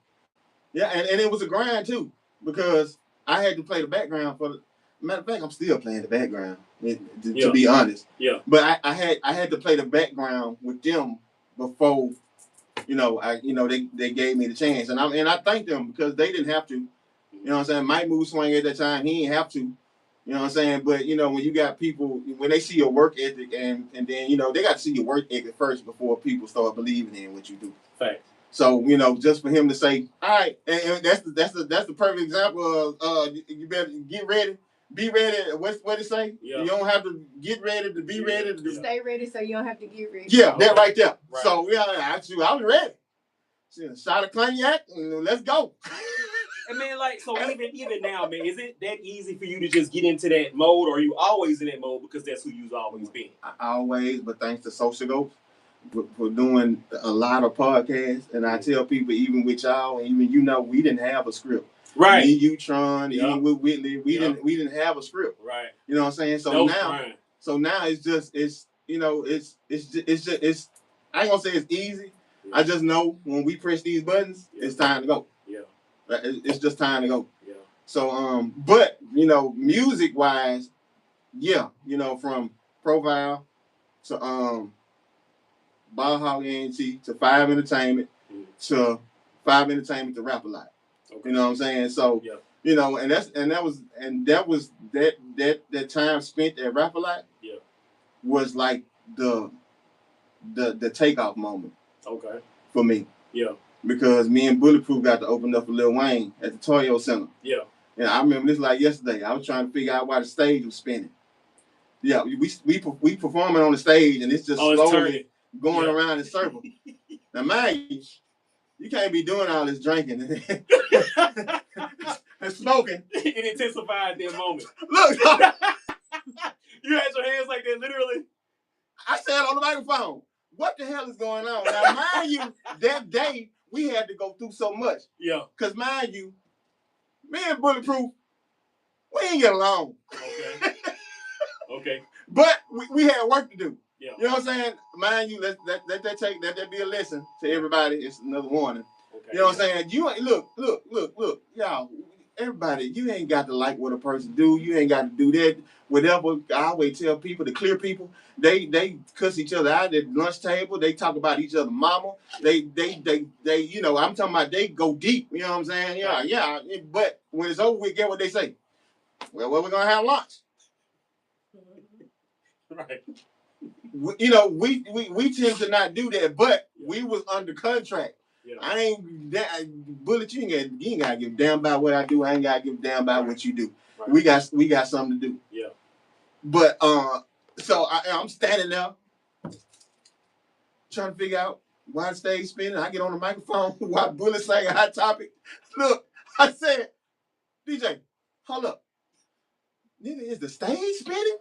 and it was a grind too because I had to play the background for the. Matter of fact, I'm still playing the background to be honest. Yeah. But I had to play the background with them before, they gave me the chance, and I thank them because they didn't have to. You know what I'm saying? Mike Mood Swing at that time, he didn't have to. You know what I'm saying? But when you got people, when they see your work ethic and then they got to see your work ethic first before people start believing in what you do. Fact. So just for him to say, all right, and that's the perfect example of you better get ready, be ready. What it say? Yeah. You don't have to get ready to be ready. To stay ready, so you don't have to get ready. Yeah, that right there. Right. So I was ready. Shot of cognac and let's go. And man, like, so even now, man, is it that easy for you to just get into that mode, or are you always in that mode because that's who you've always been? Always, but thanks to Social Ghost for doing a lot of podcasts, and I tell people, even with y'all, and even we didn't have a script. Right. Me, you, Tron, even with Whitley, we didn't have a script. Right. You know what I'm saying? So now it's just I ain't gonna say it's easy. Yeah. I just know when we press these buttons, it's time to go. Yeah. It's just time to go. Yeah. So but music wise, from Profile to Ball Hog NT to Five Entertainment to Five Entertainment to Rap A Lot. Okay. You know what I'm saying? So and that was that time spent at Rap A Lot was like the takeoff moment. Okay. For me. Yeah. Because me and Bulletproof got to open up for Lil Wayne at the Toyo Center. Yeah. And I remember this like yesterday. I was trying to figure out why the stage was spinning. Yeah, we performing on the stage and it's just slowly going around in circles. Now, mind you can't be doing all this drinking and smoking. It intensified that moment. Look, you had your hands like that, literally. I said on the microphone, what the hell is going on? Now, mind you, that day we had to go through so much. Yeah. Because mind you, me and Bulletproof, we ain't get along. Okay. Okay. But we had work to do. Yeah. You know what I'm saying? Mind you, let that be a lesson to everybody. It's another warning. Okay. You know what I'm saying? You ain't look, y'all. Everybody, you ain't got to like what a person do. You ain't got to do that. Whatever. I always tell people, the clear people, they cuss each other out at the lunch table. They talk about each other's mama. They I'm talking about they go deep. You know what I'm saying? Yeah. But when it's over with, get what they say. Well, we're gonna have lunch. Right. We tend to not do that, but we was under contract. Yeah. I ain't that Bullet. You ain't gotta give a damn about what I do. I ain't gotta give a damn about what you do. Right. We got something to do. Yeah. But so I'm standing there trying to figure out why the stage spinning. I get on the microphone while Bullet sang a Hot Topic. Look, I said, DJ, hold up. Nigga, is the stage spinning?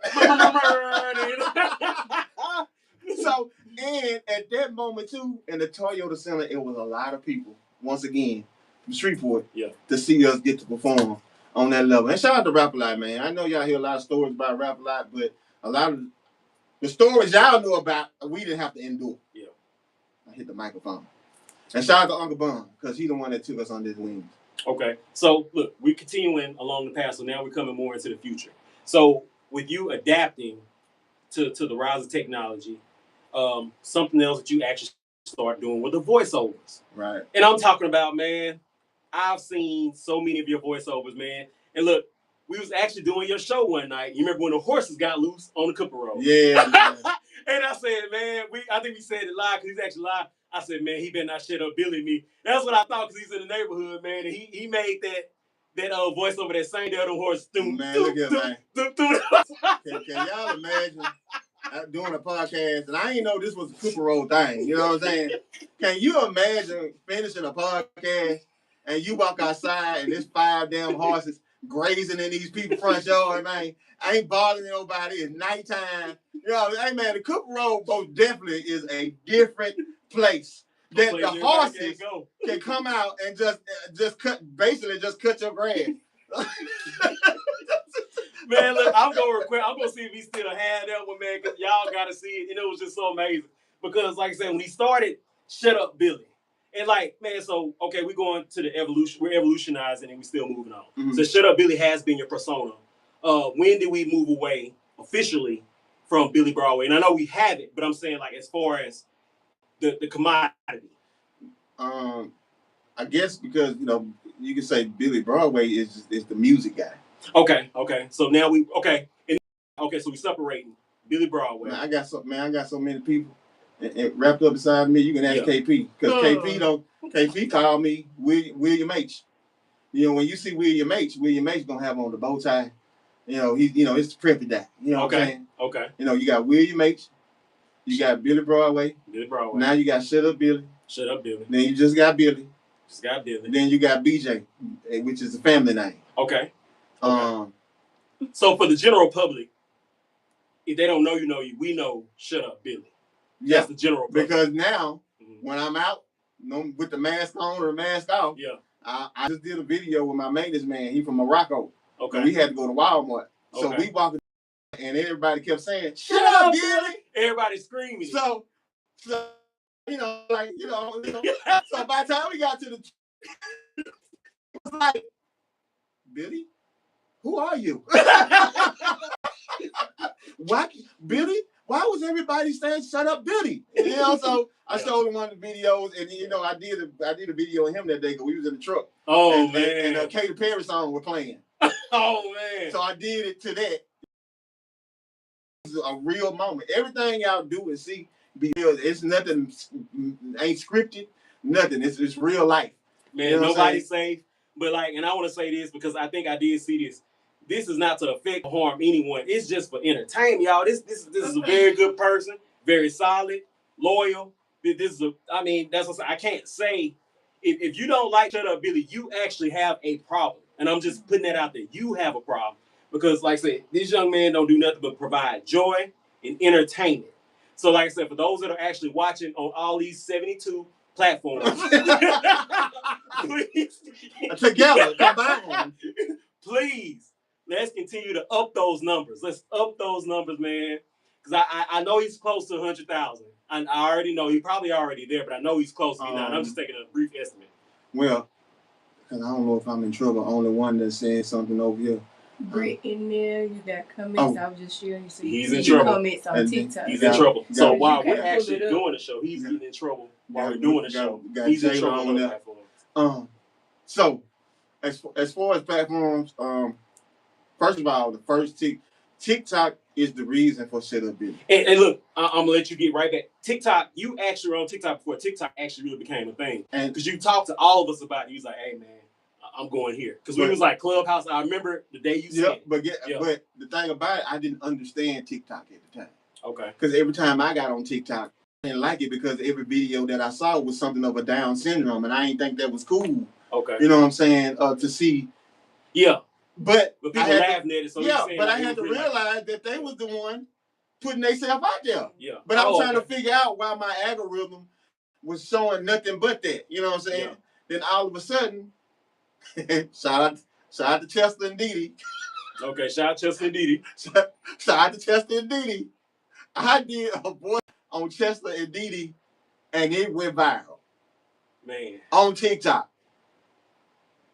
So, and at that moment too, in the Toyota Center, it was a lot of people, once again, from Shreveport, to see us get to perform on that level. And shout out to Rap A Lot, man. I know y'all hear a lot of stories about Rap A Lot, but a lot of the stories y'all know about, we didn't have to endure. Yeah. I hit the microphone. And shout out to Uncle Bun, because he's the one that took us on this wings. Okay. So, look, we're continuing along the path, so now we're coming more into the future. So, with you adapting to the rise of technology, something else that you actually start doing were the voiceovers. Right. And I'm talking about, man, I've seen so many of your voiceovers, man. And look, we was actually doing your show one night. You remember when the horses got loose on the Cooper Road? Yeah. Man. And I said, man, I think we said it live because he's actually live. I said, man, he better not shut up Billy me. That's what I thought because he's in the neighborhood, man. And he made that voice over that same damn horse. Man, look at man. Can y'all imagine doing a podcast? And I didn't know this was a Cooper Road thing. You know what I'm saying? Can you imagine finishing a podcast and you walk outside and there's 5 damn horses grazing in these people's front yard, man? I ain't bothering nobody. It's nighttime. You know, hey man, the Cooper Road most definitely is a different place. That the horses can come out and just cut your grass. Man, look, I'm gonna see if he still had that one, man, because y'all gotta see it. And it was just so amazing. Because like I said, when he started, Shut Up Billy. And like, man, so okay, we're going to the evolution, we're evolutionizing and we're still moving on. Mm-hmm. So Shut Up Billy has been your persona. When did we move away officially from Billy Broadway? And I know we have it, but I'm saying like as far as the commodity. I guess because you can say Billy Broadway is the music guy. Okay. So now so we separating Billy Broadway. Man, I got so many people and wrapped up beside me. You can ask KP because KP called me William H. When you see William H gonna have on the bow tie. It's the preppy guy. You know what I'm saying? Okay. You got William H. You got Billy Broadway. Now you got Shut Up Billy. Then you just got Billy. Then you got BJ, which is a family name. Okay. So for the general public, if they don't know you, we know Shut Up Billy. Yeah. That's the general public. Because now, when I'm out, with the mask on or mask off, I just did a video with my maintenance man. He from Morocco. Okay. We had to go to Walmart. So we walked and everybody kept saying, "Shut up, Billy!" Everybody screaming. So so by the time we got to the it was like, Billy, who are you? What, Billy? Why was everybody saying "Shut Up, Billy"? So I showed him one of the videos, and I did a video of him that day because we was in the truck. Oh man! And Katy Perry song was playing. Oh man! So I did it to that. It's a real moment. Everything y'all do and see, it's nothing. Ain't scripted. Nothing. It's real life. Man, nobody's safe. But and I want to say this because I think I did see this. This is not to affect or harm anyone. It's just for entertainment, y'all. This is a very good person, very solid, loyal. That's what I'm saying. I can't say if you don't like Shut Up Billy, you actually have a problem. And I'm just putting that out there. You have a problem because, like I said, this young man don't do nothing but provide joy and entertainment. So, like I said, for those that are actually watching on all these 72 platforms, please together, combined, please. Let's continue to up those numbers. Let's up those numbers, man. Because I know he's close to 100,000. I already know he's probably already there, but I know he's close to me now. And I'm just taking a brief estimate. Well, because I don't know if I'm in trouble. Only one that's saying something over here. Britt in there, you got comments. I was just sharing. So he's in trouble. Comments on TikTok. He's in trouble. So while we're actually doing the show, he's getting in trouble while we're doing the show. He's in trouble on the platform. So, as far as platforms, first of all, the first TikTok is the reason for Shut Up Billy. And look, I'm gonna let you get right back. TikTok, you actually were on TikTok before TikTok actually really became a thing. And because you talked to all of us about it, you was like, "Hey man, I'm going here." Because we was like Clubhouse. I remember the day you said. But the thing about it, I didn't understand TikTok at the time. Okay. Because every time I got on TikTok, I didn't like it because every video that I saw was something of a Down syndrome, and I didn't think that was cool. Okay. You know what I'm saying? To see. Yeah. But people laughing at it, so I had to realize that they was the one putting themselves out there. Yeah. But I'm trying to figure out why my algorithm was showing nothing but that. You know what I'm saying? Yeah. Then all of a sudden, shout out to Chester and Didi. Okay, shout out to Chester and Didi. Shout out to Chester and Didi. I did a voice on Chester and Didi, and it went viral. Man. On TikTok.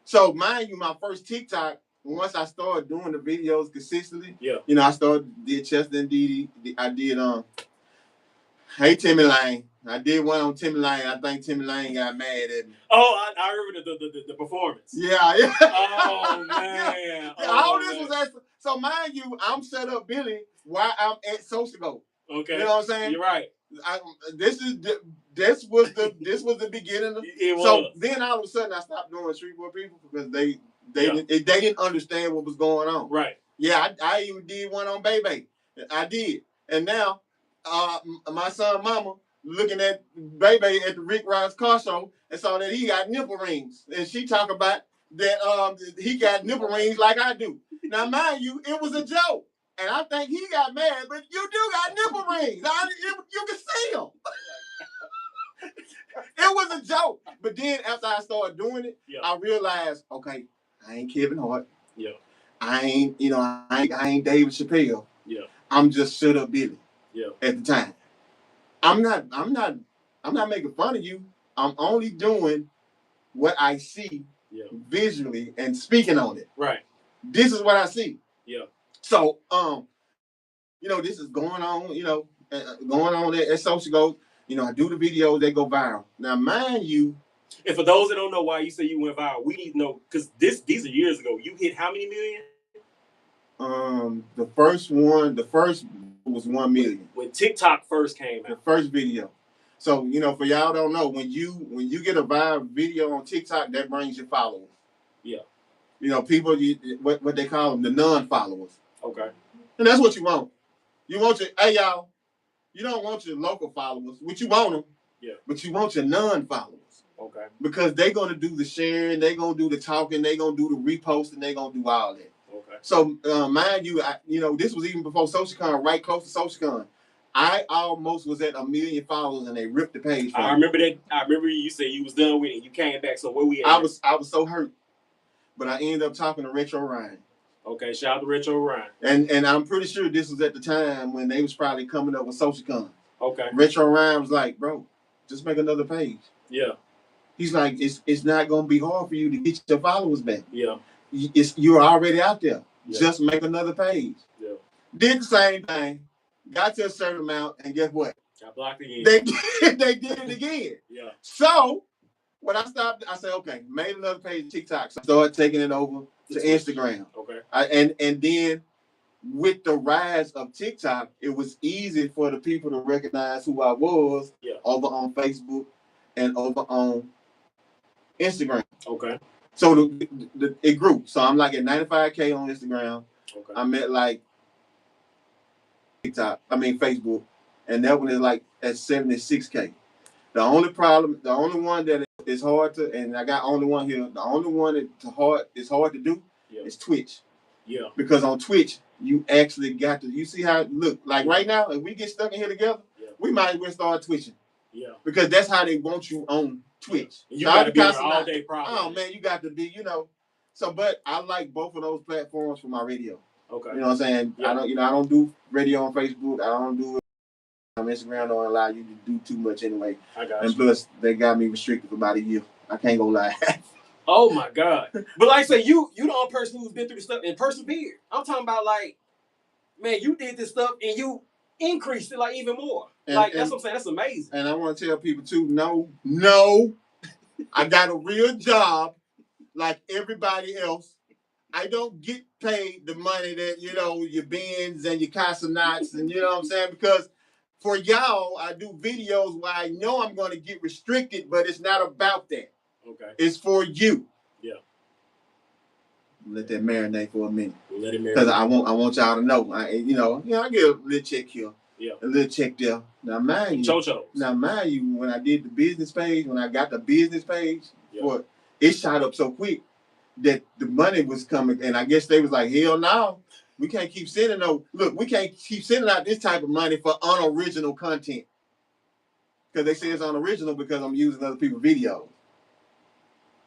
So mind you, my first TikTok, once I started doing the videos consistently, I did Chester and Didi. I did Hey, Timmy Lane. I did one on Timmy Lane. I think Timmy Lane got mad at me. Oh, I remember the performance. Yeah, yeah. Oh man. Yeah, all this was at, so mind you, I'm set up Billy while I'm at Social Go. Okay. You know what I'm saying? You're right. This was the beginning of It was. So then all of a sudden I stopped doing Shreveport people because they didn't understand what was going on. Right. Yeah, I even did one on Bebe. I did. And now my son mama looking at Bebe at the Rick Ross car show and saw that he got nipple rings. And she talk about that he got nipple rings like I do. Now mind you, it was a joke. And I think he got mad, but you do got nipple rings. You can see them. It was a joke. But then after I started doing it, I realized, okay, I ain't Kevin Hart. Yeah. I ain't David Chappelle. Yeah. I'm just Shut Up Billy. Yeah. At the time. I'm not making fun of you. I'm only doing what I see visually and speaking on it. Right. This is what I see. Yeah. So, this is going on, going on at Social Go. I do the videos, they go viral. Now, mind you. And for those that don't know why you say you went viral, we need to know, because these are years ago. You hit how many million? The first was 1 million. When TikTok first came out. The first video. So, for y'all don't know, when you get a viral video on TikTok, that brings your followers. Yeah. People, what they call them, the non-followers. Okay. And that's what you want. You want hey y'all, you don't want your local followers, which you want them. Yeah. But you want your non-followers. Okay. Because they're going to do the sharing, they're going to do the talking, they're going to do the reposting, they're going to do all that. Okay. So, mind you, this was even before SocialCon, right close to SocialCon. I almost was at 1 million followers and they ripped the page from me. I remember that. I remember you said you was done with it and you came back. So where we at? I was so hurt. But I ended up talking to Retro Ryan. Okay, shout out to Retro Ryan. And I'm pretty sure this was at the time when they was probably coming up with SocialCon. Okay. Retro Ryan was like, bro, just make another page. Yeah. He's like, it's not gonna be hard for you to get your followers back. Yeah. You're already out there. Yeah. Just make another page. Yeah. Did the same thing. Got to a certain amount, and guess what? Got blocked again. They did it again. Yeah. So when I stopped, I said, okay, made another page of TikTok. So I started taking it over to Instagram. Okay. And then with the rise of TikTok, it was easy for the people to recognize who I was over on Facebook and over on Instagram. Okay. So it grew. So I'm like at 95K on Instagram. Okay. I'm at like Facebook, and that one is like at 76K. The only one that is hard to, and I got only one here. The only one that is hard to do is Twitch. Yeah. Because on Twitch, you actually got to. You see how it look like right now. If we get stuck in here together, we might as well start twitching. Yeah. Because that's how they want you on Twitch. You got to be there all day, probably. Oh man, you got to be. So, but I like both of those platforms for my radio. Okay. You know what I'm saying? Yeah. I don't do radio on Facebook. I don't do it on Instagram. Don't allow you to do too much anyway. I got and plus, they got me restricted for about a year. I can't go lie. Oh my God! But like I say, you the only person who's been through the stuff and persevered. I'm talking about like, man, you did this stuff and you increased it like even more. That's what I'm saying. That's amazing. And I want to tell people too, no, I got a real job like everybody else. I don't get paid the money that, your Benz and your Casanats and you know what I'm saying? Because for y'all, I do videos where I know I'm going to get restricted, but it's not about that. Okay. It's for you. Yeah. Let that marinate for a minute. Let it marinate. Because I want y'all to know. I get a little check here. Yeah. A little check there. Now mind you, when I did the business page, when I got the business page, it shot up so quick that the money was coming, and I guess they was like, hell no, we can't keep sending we can't keep sending out this type of money for unoriginal content. Because they say it's unoriginal because I'm using other people's videos.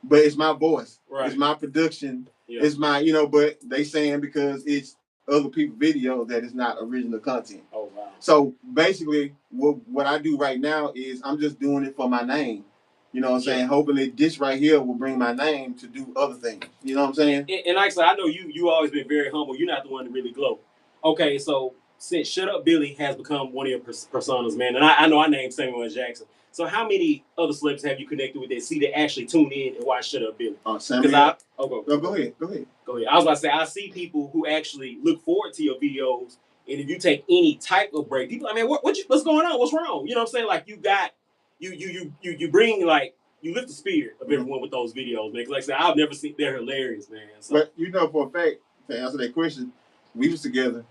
But it's my voice. Right. It's my production. Yeah. It's my, but they saying because it's other people's videos that it's not original content. Oh, wow. So basically what I do right now is I'm just doing it for my name. You know what I'm saying? Hopefully this right here will bring my name to do other things. You know what I'm saying? And like I said, I know you always been very humble. You're not the one to really glow. Okay, so since Shut Up Billy has become one of your personas, man, and I know I named Samuel L. Jackson. So how many other celebrities have you connected with that actually tune in and watch Shut Up Billy? Samuel. Go ahead. Go ahead. I was about to say I see people who actually look forward to your videos, and if you take any type of break, people, I mean, what's going on? What's wrong? You know what I'm saying? Like you bring like you lift the spirit of everyone with those videos, man. Cause like I said, I've never seen they're hilarious, man. So. But you know for a fact, to answer that question, we was together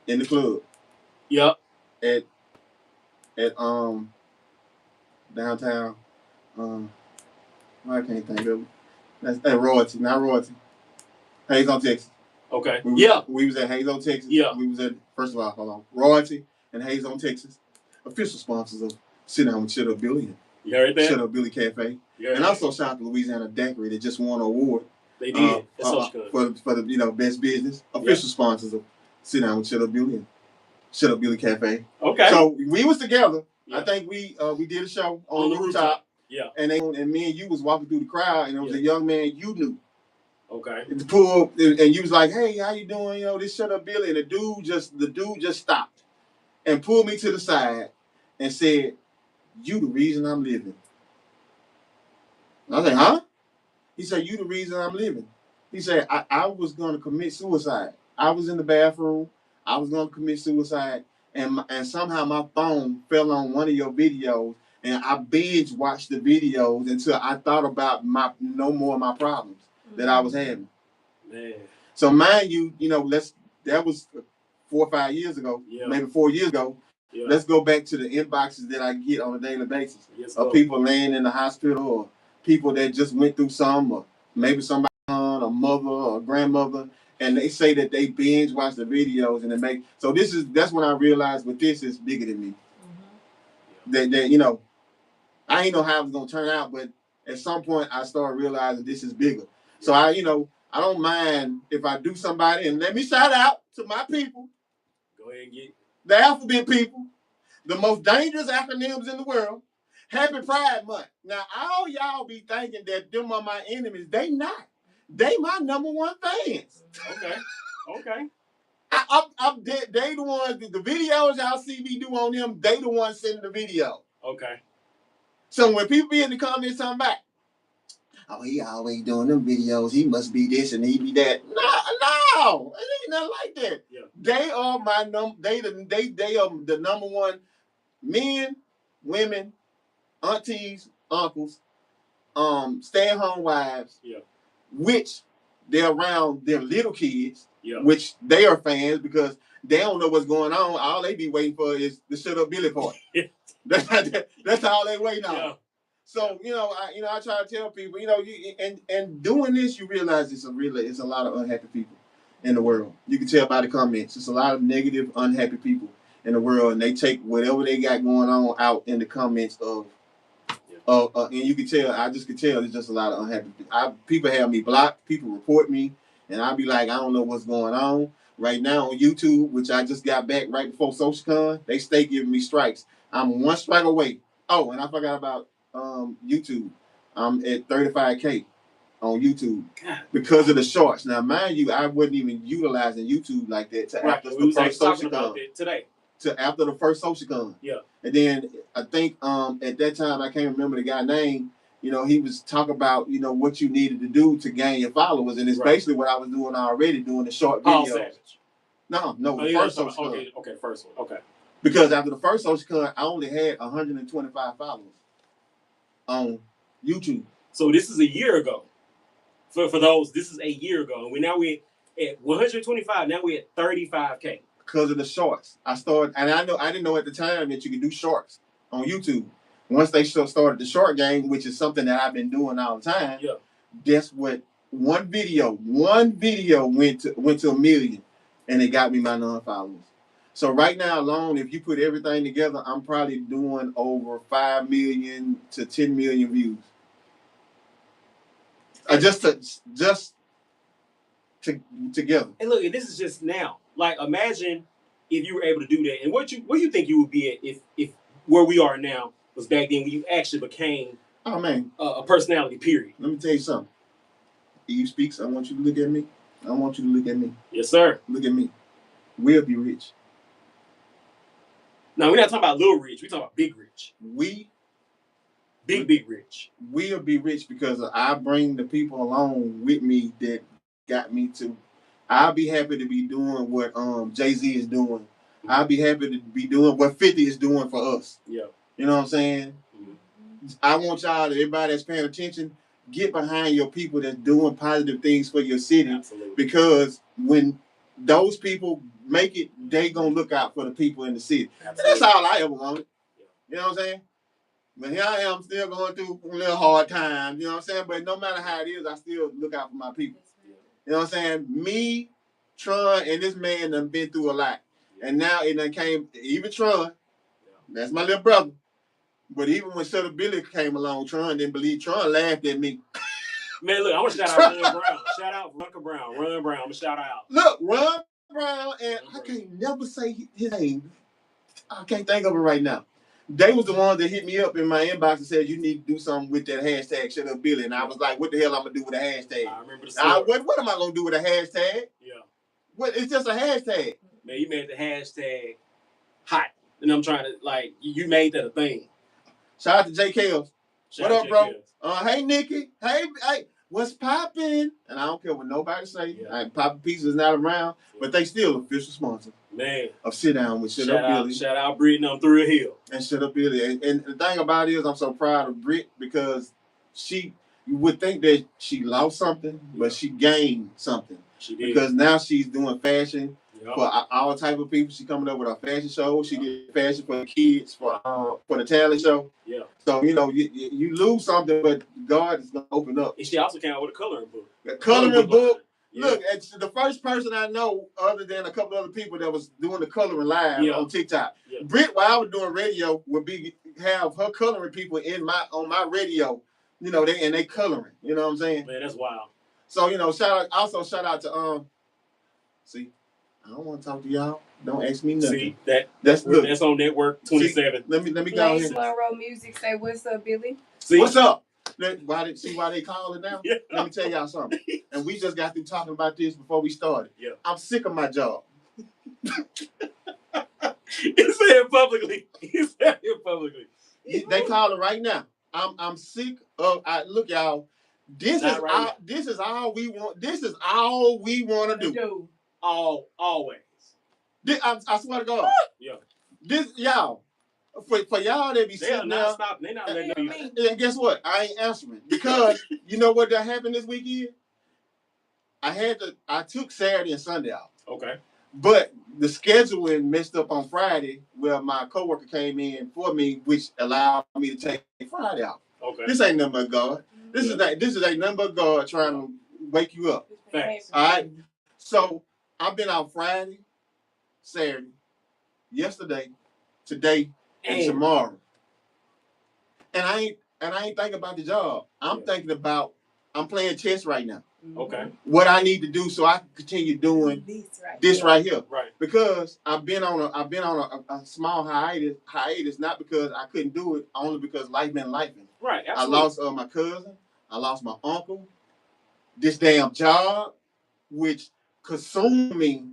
in the club. Yep. At downtown. I can't think of it. That's at Royalty, not Royalty. Hayes on Texas. Okay. We was at Hayes on Texas. Yeah. We was at, first of all, hold on. Royalty and Hayes on Texas, official sponsors of Sit Down with Shut Up Billy. You heard that? Shut Up Billy Cafe. And also shout out to Louisiana Daiquiri that just won an award. They did. For the best business. Official sponsors of Sit Down with Shut Up Billy and Shut Up Billy Cafe. Okay. So we was together. Yeah. I think we did a show on the rooftop. Yeah. And me and you was walking through the crowd, and there was a young man you knew. Okay. To pull up, and you was like, "Hey, how you doing? You know, this Shut Up Billy." And the dude just stopped and pulled me to the side and said, "You the reason I'm living." And I was like, "Huh?" He said, "You the reason I'm living." He said, I was going to commit suicide. I was in the bathroom. I was going to commit suicide. And somehow my phone fell on one of your videos, and I binge watched the videos until I thought about no more of my problems that I was having. Man. So mind you, that was 4 or 5 years ago, maybe 4 years ago. Yeah. Let's go back to the inboxes that I get on a daily basis of people laying in the hospital, or people that just went through some, or maybe somebody, a mother or a grandmother, and they say that they binge watch the videos and that's when I realized that this is bigger than me. Mm-hmm. That I ain't know how it was gonna turn out, but at some point I started realizing this is bigger. So I don't mind if I do somebody, and let me shout out to my people. Go ahead and get the alphabet people, the most dangerous acronyms in the world. Happy Pride Month. Now all y'all be thinking that them are my enemies. They not. They my #1 fans. Okay. They the ones, the videos y'all see me do on them, they the ones sending the video. Okay. So when people be in the comments talking about, oh, he always doing them videos, he must be this and he be that. No, it ain't nothing like that. Yeah. They are my they are the #1 men, women, aunties, uncles, stay-at-home wives. Yeah. Which they're around their little kids, which they are fans because they don't know what's going on. All they be waiting for is the Shut Up Billy part. That's all they waiting on. Yeah. So I try to tell people, and doing this, you realize it's a lot of unhappy people in the world. You can tell by the comments. It's a lot of negative, unhappy people in the world, and they take whatever they got going on out in the comments of. And you can tell, I just could tell there's just a lot of unhappy people. People have me blocked, people report me, and I'll be like, I don't know what's going on. Right now on YouTube, which I just got back right before SocialCon, they stay giving me strikes. I'm 1 strike away. Oh, and I forgot about YouTube. I'm at 35K on YouTube because of the shorts. Now, mind you, I wasn't even utilizing YouTube like that after the first SocialCon. Today. After the first SocialCon. Yeah. And then I think at that time, I can't remember the guy's name, he was talking about, what you needed to do to gain your followers. And it's basically what I was doing already, doing the short videos. Savage. No, the first SocialCon. Okay, first one. Okay. Because after the first SocialCon, I only had 125 followers on YouTube. So this is a year ago. For those, this is a year ago. And we're at 125, now we're at 35K. Because of the shorts. I didn't know at the time that you could do shorts on YouTube. Once they started the short game, which is something that I've been doing all the time, guess what? One video went to 1 million, and it got me my non-followers. So right now alone, if you put everything together, I'm probably doing over 5 million to 10 million views. Just together. And look, this is just now. Like, imagine if you were able to do that, and where you think you would be at if where we are now was back then when you actually became a personality. Period. Let me tell you something. Eve Speaks. I want you to look at me. I want you to look at me. Yes, sir. Look at me. We'll be rich. No, we're not talking about little rich. We're talking about big rich. Big rich. We'll be rich because I bring the people along with me that got me to. I'll be happy to be doing what Jay-Z is doing. I'll be happy to be doing what 50 is doing for us. Yeah. You know what I'm saying? Mm-hmm. I want y'all, everybody that's paying attention, get behind your people that's doing positive things for your city. Absolutely. Because when those people make it, they gonna look out for the people in the city. And that's all I ever wanted. You know what I'm saying? But here I am still going through a little hard times, you know what I'm saying? But no matter how it is, I still look out for my people. You know what I'm saying? Me, Tron, and this man done been through a lot. And now it done came, even Tron, that's my little brother. But even when Sutter Billy came along, Tron didn't believe. Tron laughed at me. Man, look, I want to shout out Ron Brown. Shout out Ron Brown. Ron Brown. I'm going to shout out. Look, Ron Brown, and I can't never say his name. I can't think of it right now. They was the ones that hit me up in my inbox and said, you need to do something with that hashtag Shut Up Billy. And I was like, what the hell I'm going to do with a hashtag? I remember the story. What am I going to do with a hashtag? Yeah. What? It's just a hashtag. Man, you made the hashtag hot. And I'm trying to, like, you made that a thing. Shout out to J. Kells. What up, bro? Hey, Nikki. Hey, what's poppin'? And I don't care what nobody say. Yeah. Poppin' Pizza is not around, but they still official sponsor. Man. Of Sit Down with Shut Up Billy. Shout out Brittany on Thrill Hill. And Shut Up Billy. And the thing about it is I'm so proud of Britt because you would think that she lost something, but she gained something. She did. Because now she's doing fashion for all type of people. She's coming up with a fashion show. She did fashion for the kids, for the talent show. Yeah. So, you know, you lose something, but God is going to open up. And she also came out with a coloring book. A coloring book. Yeah. Look, it's the first person I know, other than a couple other people, that was doing the coloring live on TikTok. Yeah. Britt, while I was doing radio, would have her coloring people on my radio. You know, they coloring. You know what I'm saying? Man, that's wild. So, you know, shout out to see, I don't want to talk to y'all. Don't ask me nothing. See, that's on Network 27. See, let me go ahead. Monroe Music say, "What's up, Billy?" See? What's up? Why they call it now? Yeah. Let me tell y'all something. And we just got through talking about this before we started. Yeah. I'm sick of my job. He said it publicly. They call it right now. I'm sick of. Look, y'all. This is all we want. This is all we want to do. Always. I swear to God. Yeah. This y'all. For y'all that be sitting there. They're not letting me. And guess what? I ain't answering because you know what that happened this weekend. I took Saturday and Sunday off. Okay. But the scheduling messed up on Friday, where my coworker came in for me, which allowed me to take Friday off. Okay. This ain't nothing but God. This is ain't nothing but God trying to wake you up. Thanks. All right. So I've been out Friday, Saturday, yesterday, today, and tomorrow. And I ain't thinking about the job. I'm thinking about I'm playing chess right now. Okay. What I need to do so I can continue doing this right here. Right. Because I've been on a small hiatus, not because I couldn't do it, only because life been lifing. Right. Absolutely. I lost my cousin. I lost my uncle. This damn job, which consumed me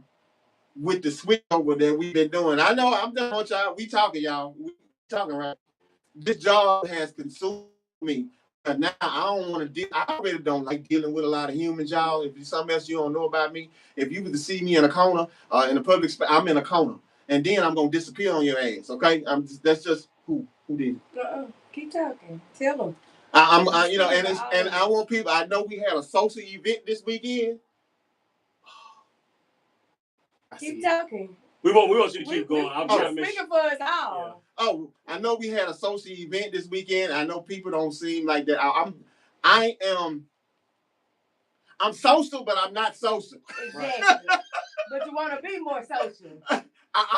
with the switch over that we've been doing. I know I'm done with y'all. We talking, right? This job has consumed me. And now I don't want to deal. I really don't like dealing with a lot of humans, y'all. If there's something else you don't know about me, if you were to see me in a corner, in a public space, I'm in a corner. And then I'm going to disappear on your ass, okay? That's just who did it. Keep talking. Tell them. And I want people, I know we had a social event this weekend. Keep talking. We want you to keep going. I'm trying to make speaking for us all. Yeah. Oh, I know we had a social event this weekend. I know people don't seem like that. I'm social, but I'm not social. Exactly. But you want to be more social. I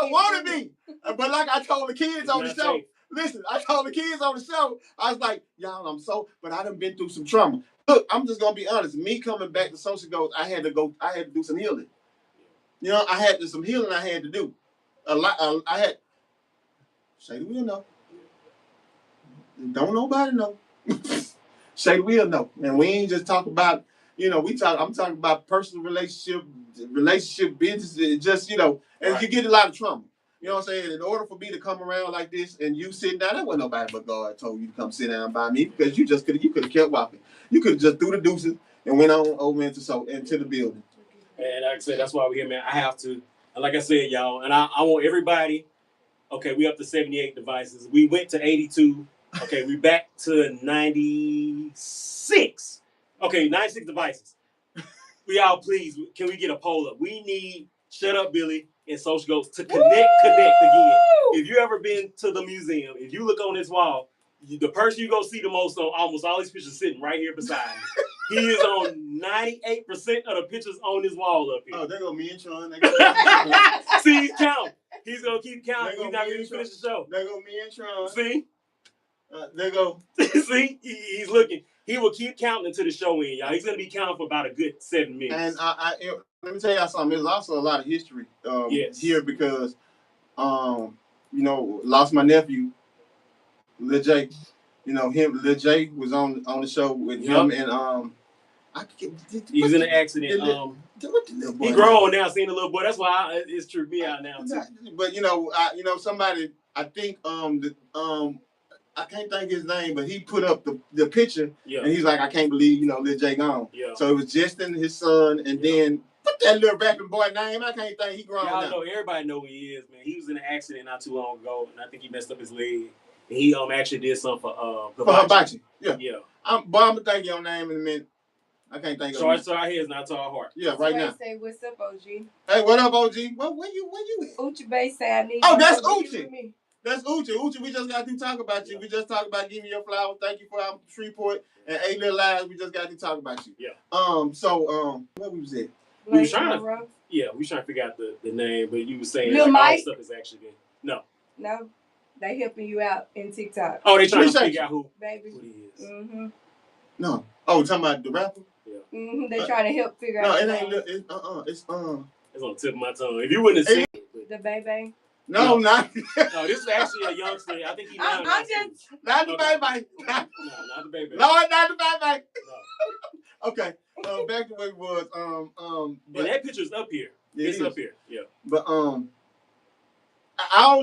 want to be. But like I told the kids on the show, listen, I told the kids on the show, I was like, y'all, but I done been through some trauma. Look, I'm just going to be honest. Me coming back to social goals, I had to do some healing. You know, I had some healing I had to do. Shady will know. Don't nobody know. Shady will know. And we ain't just talk about, I'm talking about personal relationship business, just, and you get a lot of trauma. You know what I'm saying? In order for me to come around like this and you sitting down, that wasn't nobody but God told you to come sit down by me because you could have kept walking. You could have just threw the deuces and went on over into the building. And like I said, that's why we're here, man. I have to, and like I said, y'all, and I want everybody. Okay, we up to 78 devices. We went to 82. Okay, we back to 96. Okay, 96 devices. We all please, can we get a poll up? We need Shut Up Billy and Social Ghosts to connect again. If you ever been to the museum, if you look on this wall, the person you go see the most on almost all these pictures sitting right here beside me. He is on 98% of the pictures on this wall up here. Oh, there go me and Tron. See, he's counting. He's gonna keep counting. We're not gonna finish the show. There go me and Tron. See? There go. See? He's looking. He will keep counting until the show ends, y'all. He's gonna be counting for about a good 7 minutes. And let me tell y'all something. There's also a lot of history here because, lost my nephew, Lil J. Lil J was on the show with him and he's in an accident. What the little boy? He grown now, seeing the little boy. That's why it's tripped me out now too. But somebody. I think I can't think his name, but he put up the picture, and he's like, I can't believe Lil J gone. Yeah. So it was Justin, his son, and then what that little rapping boy name? I can't think he grown. Y'all know, everybody know who he is, man. He was in an accident not too long ago, and I think he messed up his leg. And he actually did something for Hibachi. Yeah. Yeah. But I'm gonna think your name in a minute. I can't think of it. So our heads, not to our heart. Yeah, right now. Say what's up, OG. Hey, what up, OG? Where you at? Uchi Bay say I need. Oh, that's Uchi. That's Uchi. Uchi, we just got to talk about you. We just talked about giving you your flowers. Thank you for our Shreveport and 8 Little Lives. We just got to talk about you. Yeah. Where we was at? We was trying to figure out the name, but you were saying Lil all stuff is actually good. No. They helping you out in TikTok. Oh, they trying to figure out who he is. Mm-hmm. No. Oh, talking about the rapper? Yeah. Mm-hmm. They trying to help figure out. No, it ain't. It's It's on the tip of my tongue. If you wouldn't have seen it. The baby. No, not. No, this is actually a youngster. I think he's not the baby. Not the baby. No, not the baby. No. Okay. Back to where it was. But that picture's up here. It's up here. Yeah. But all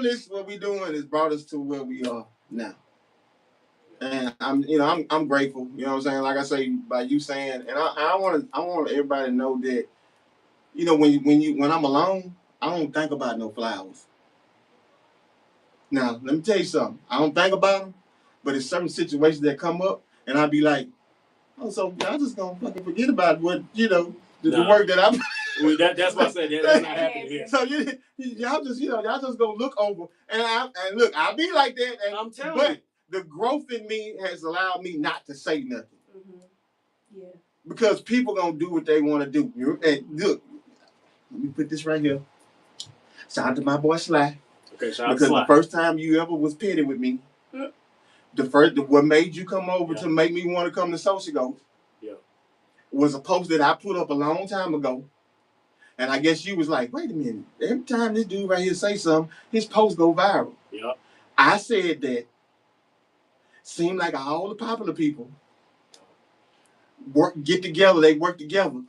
this what we doing has brought us to where we are now. And I'm grateful. You know what I'm saying? Like I say, by you saying, and I want everybody to know that, when I'm alone, I don't think about no flowers. Now, let me tell you something. I don't think about them, but it's certain situations that come up, and I'll be like, oh, so y'all just gonna fucking forget about what, the work that I'm. Well, that's what I said. That's not happening here. So y'all just gonna look over, and look, I'll be like that, and I'm telling you. The growth in me has allowed me not to say nothing. Mm-hmm. Yeah. Because people gonna do what they want to do. And look, let me put this right here. Shout out to my boy Sly. Okay, shout out to Sly. Because the first time you ever was petty with me, what made you come over to make me want to come to Social Ghosts was a post that I put up a long time ago. And I guess you was like, wait a minute. Every time this dude right here say something, his post go viral. Yeah. I said that seemed like all the popular people get together. They work together.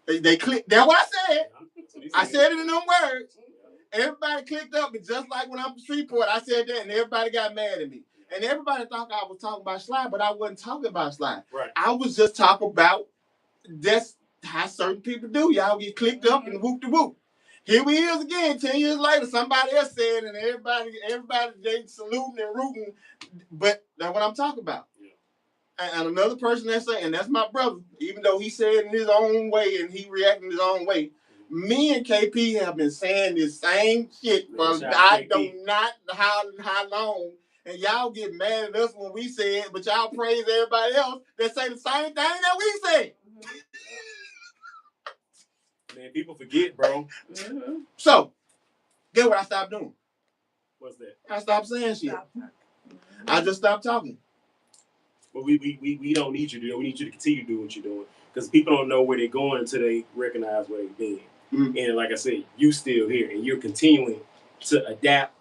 They click. That's what I said. I said it in them words. Everybody clicked up, and just like when I'm from Shreveport, I said that, and everybody got mad at me. And everybody thought I was talking about Sly, but I wasn't talking about Sly. Right. I was just talking about that's how certain people do. Y'all get clicked up and whoop de whoop. Here we is again, 10 years later, somebody else said, and everybody they saluting and rooting, but that's what I'm talking about. Yeah. And another person that said, and that's my brother, even though he said in his own way and he reacted in his own way, me and KP have been saying this same shit for I don't not how long, and y'all get mad at us when we say it, but y'all praise everybody else that say the same thing that we say. Man, people forget, bro. Mm-hmm. So, get what I stopped doing. What's that? I stopped saying shit. I just stopped talking. But we don't need you to do it. We need you to continue to do what you're doing. Because people don't know where they're going until they recognize where they've been. Mm-hmm. And like I said, you still here. And you're continuing to adapt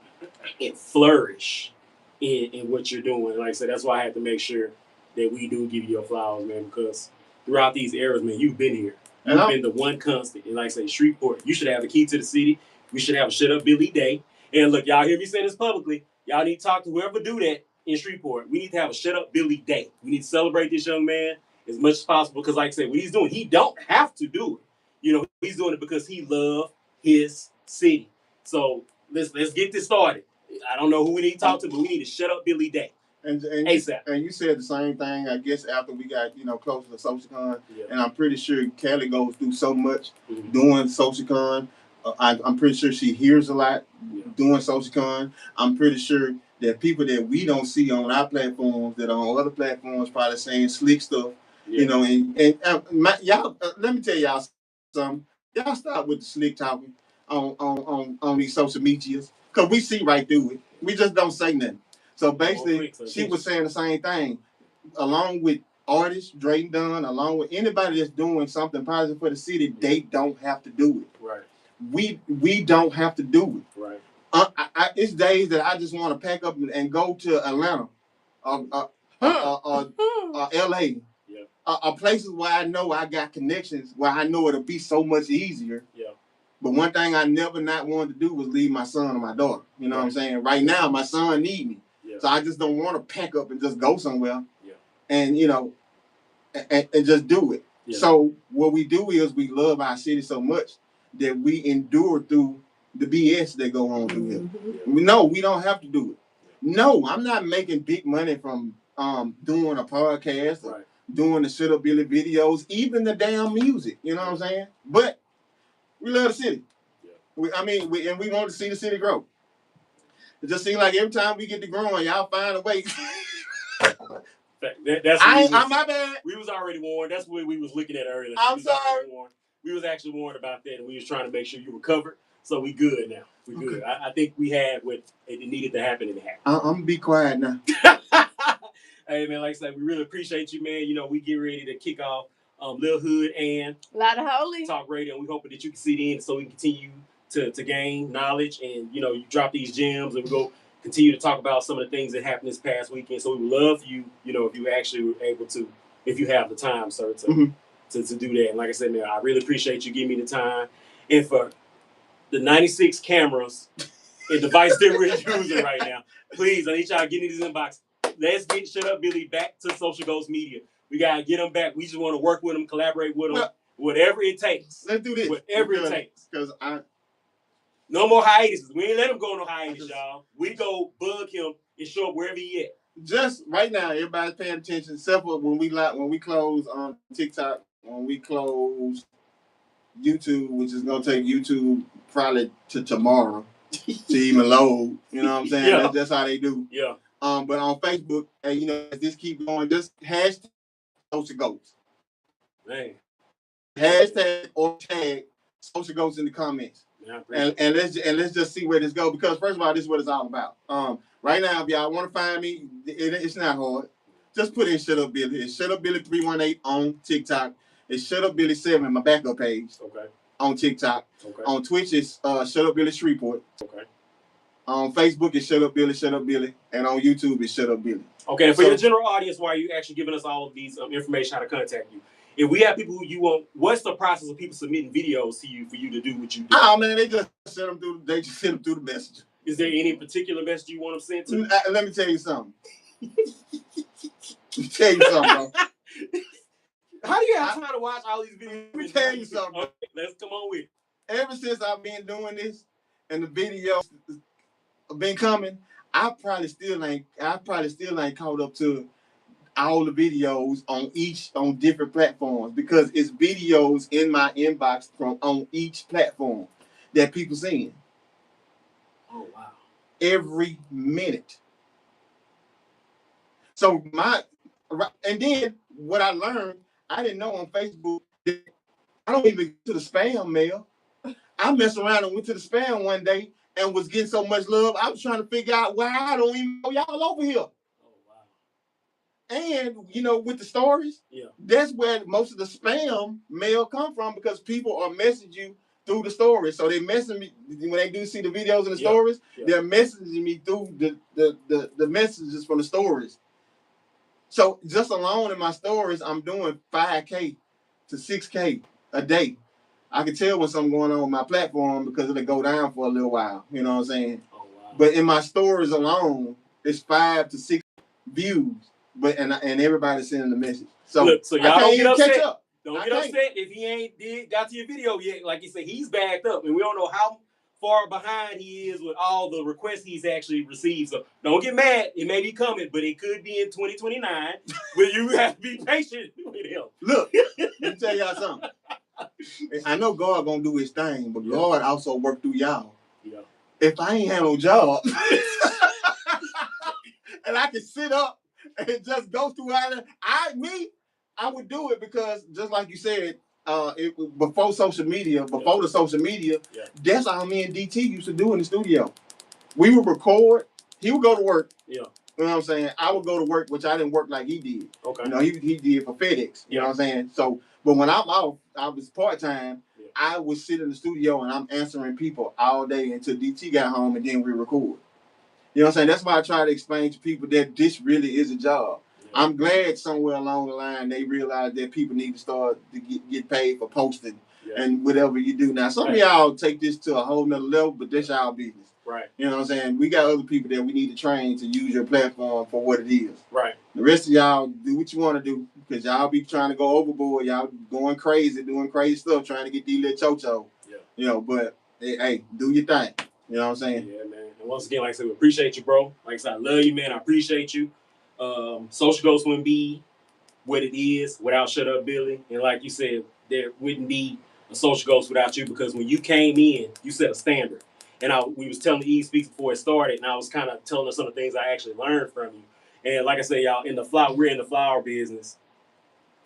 and flourish in what you're doing. Like I said, that's why I have to make sure that we do give you your flowers, man. Because throughout these eras, man, you've been here. You've been the one constant. And like I say, Shreveport, you should have the key to the city. We should have a Shut Up Billy Day. And look, y'all hear me say this publicly. Y'all need to talk to whoever do that in Shreveport. We need to have a Shut Up Billy Day. We need to celebrate this young man as much as possible because, like I said, what he's doing, he don't have to do it. You know, he's doing it because he loves his city. So let's get this started. I don't know who we need to talk to, but we need to Shut Up Billy Day. And ASAP. And you said the same thing, I guess, after we got, close to SocialCon. Yeah. And I'm pretty sure Kelly goes through so much doing SocialCon. I'm pretty sure she hears a lot doing SocialCon. I'm pretty sure that people that we don't see on our platforms, that are on other platforms, probably saying slick stuff. Yeah. Y'all, let me tell y'all something. Y'all stop with the slick talking on these social medias, because we see right through it. We just don't say nothing. So basically, she was saying the same thing. Along with artists, Drayton Dunn, along with anybody that's doing something positive for the city, they don't have to do it. Right. We don't have to do it. Right. It's days that I just want to pack up and go to Atlanta, LA, places where I know I got connections, where I know it'll be so much easier. Yeah. But one thing I never not wanted to do was leave my son or my daughter. You know what I'm saying? Right now, my son need me. Yeah. So I just don't want to pack up and just go somewhere. Yeah. And, and just do it. Yeah. So what we do is we love our city so much that we endure through the BS that go on through here. Yeah. No, we don't have to do it. No, I'm not making big money from doing a podcast or doing the Shut Up Billy videos, even the damn music. You know what I'm saying? But we love the city. Yeah. We want to see the city grow. It just seems like every time we get to growing, y'all find a way. That's my bad. We was already warned. That's what we was looking at earlier. I'm sorry. We was actually warned about that, and we was trying to make sure you were covered. So we good now. We good. I think we had what it needed to happen, and it happened. I'm gonna be quiet now. Hey man, like I said, we really appreciate you, man. We get ready to kick off Lil Hood and Lot of Holy Talk Radio, and we hoping that you can sit in so we can continue to gain knowledge, and you drop these gems, and we go continue to talk about some of the things that happened this past weekend. So we would love you, if you actually were able to, if you have the time, sir, to do that. And like I said, man, I really appreciate you giving me the time. And for the 96 cameras and device that we're using right now, please, I need y'all getting these inbox. Let's get Shut Up Billy back to Social Ghost Media. We gotta get them back. We just want to work with them, collaborate with them, whatever it takes. Let's do this. Whatever it takes. Because no more hiatuses. We ain't let him go on no hiatus, y'all. We go bug him and show up wherever he at. Just right now, everybody's paying attention, except for when we close on TikTok, when we close YouTube, which is gonna take YouTube probably to tomorrow to even load. You know what I'm saying? Yeah. That's how they do. Yeah. But on Facebook, just keep going. Just hashtag Social Ghosts. Man. Hashtag or tag Social Ghosts in the comments. Yeah, and let's just see where this goes, because first of all, this is what it's all about. Right now, if y'all want to find me, it's not hard. Just put in Shut Up Billy. It's Shut Up Billy 318 on TikTok. It's Shut Up Billy 7, my backup page. Okay. On TikTok. Okay. On Twitch, it's Shut Up Billy Shreveport. Okay. On Facebook, it's Shut Up Billy, and on YouTube, it's Shut Up Billy. Okay, and for your general audience, why are you actually giving us all of these information, how to contact you? If we have people who you want, what's the process of people submitting videos to you for you to do what you do? Oh man, they just send them through. They just send them through the messenger. Is there any particular message you want them sent to? Let me tell you something. Bro. How do you have time to watch all these videos? Let me tell you something, bro. Okay, let's come on with it. Ever since I've been doing this and the videos have been coming, I probably still ain't caught up to all the videos on different platforms, because it's videos in my inbox on each platform that people seeing. Oh wow. Every minute. So and then what I learned, I didn't know on Facebook that I don't even get to the spam mail. I messed around and went to the spam one day and was getting so much love. I was trying to figure out why I don't even know y'all over here. And, with the stories, that's where most of the spam mail come from, because people are messaging you through the stories. So they message me when they do see the videos and the stories. They're messaging me through the messages from the stories. So just alone in my stories, I'm doing 5K to 6K a day. I can tell when something's going on with my platform because it'll go down for a little while. You know what I'm saying? Oh But in my stories alone, it's 5 to 6 views. But and everybody's sending the message. So, look, so y'all I can't don't get even upset. catch up. Don't get upset if he ain't got to your video yet. Like you said, he's backed up, and we don't know how far behind he is with all the requests he's actually received. So don't get mad. It may be coming, but it could be in 2029. Where you have to be patient with him. Look, let me tell y'all something. I know God gonna do his thing, but God also work through y'all. Yeah. If I ain't had no job, and I can sit up and just go through all that, I would do it because just like you said, before social media, the social media, that's all me and DT used to do in the studio. We would record. He would go to work. Yeah. You know what I'm saying? I would go to work, which I didn't work like he did. Okay. You know, he did for FedEx. You know what I'm saying? So, but when I'm off, I was part-time. Yeah. I would sit in the studio and I'm answering people all day until DT got home and then we record. You know what I'm saying? That's why I try to explain to people that this really is a job. Yeah. I'm glad somewhere along the line they realized that people need to start to get paid for posting and whatever you do. Now, some of y'all take this to a whole nother level, but that's y'all business. Right. You know what I'm saying? We got other people that we need to train to use your platform for what it is. Right. The rest of y'all do what you want to do because y'all be trying to go overboard. Y'all going crazy, doing crazy stuff, trying to get these little cho-cho. Yeah. You know, but hey, do your thing. You know what I'm saying? Yeah, man. And once again, like I said, we appreciate you, bro. Like I said, I love you, man. I appreciate you. Social Ghost wouldn't be what it is without Shut Up Billy. And like you said, there wouldn't be a Social Ghost without you because when you came in, you set a standard. And we was telling the E-Speaks before it started, and I was kind of telling her some of the things I actually learned from you. And like I said, y'all, we're in the flower business.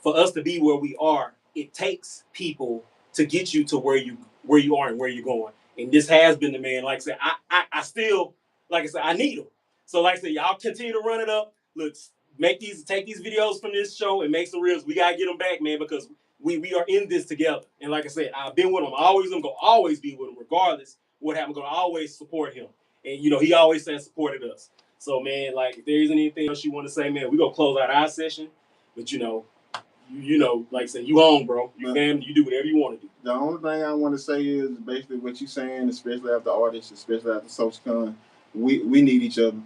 For us to be where we are, it takes people to get you to where you are and where you're going. And this has been the man. Like I said, I still, like I said, I need them. So like I said, y'all continue to run it up. Look, take these videos from this show and make some reels. We gotta get them back, man, because we are in this together. And like I said, I've been with him. I'm gonna always be with him, regardless what happened. I'm gonna always support him. And you know, he always says supported us. So man, like if there isn't anything else you want to say, man, we're gonna close out our session. But you know, like I said, you own, bro. You family, you do whatever you want to do. The only thing I want to say is basically what you're saying, especially after artists, especially after SocialCon, we need each other.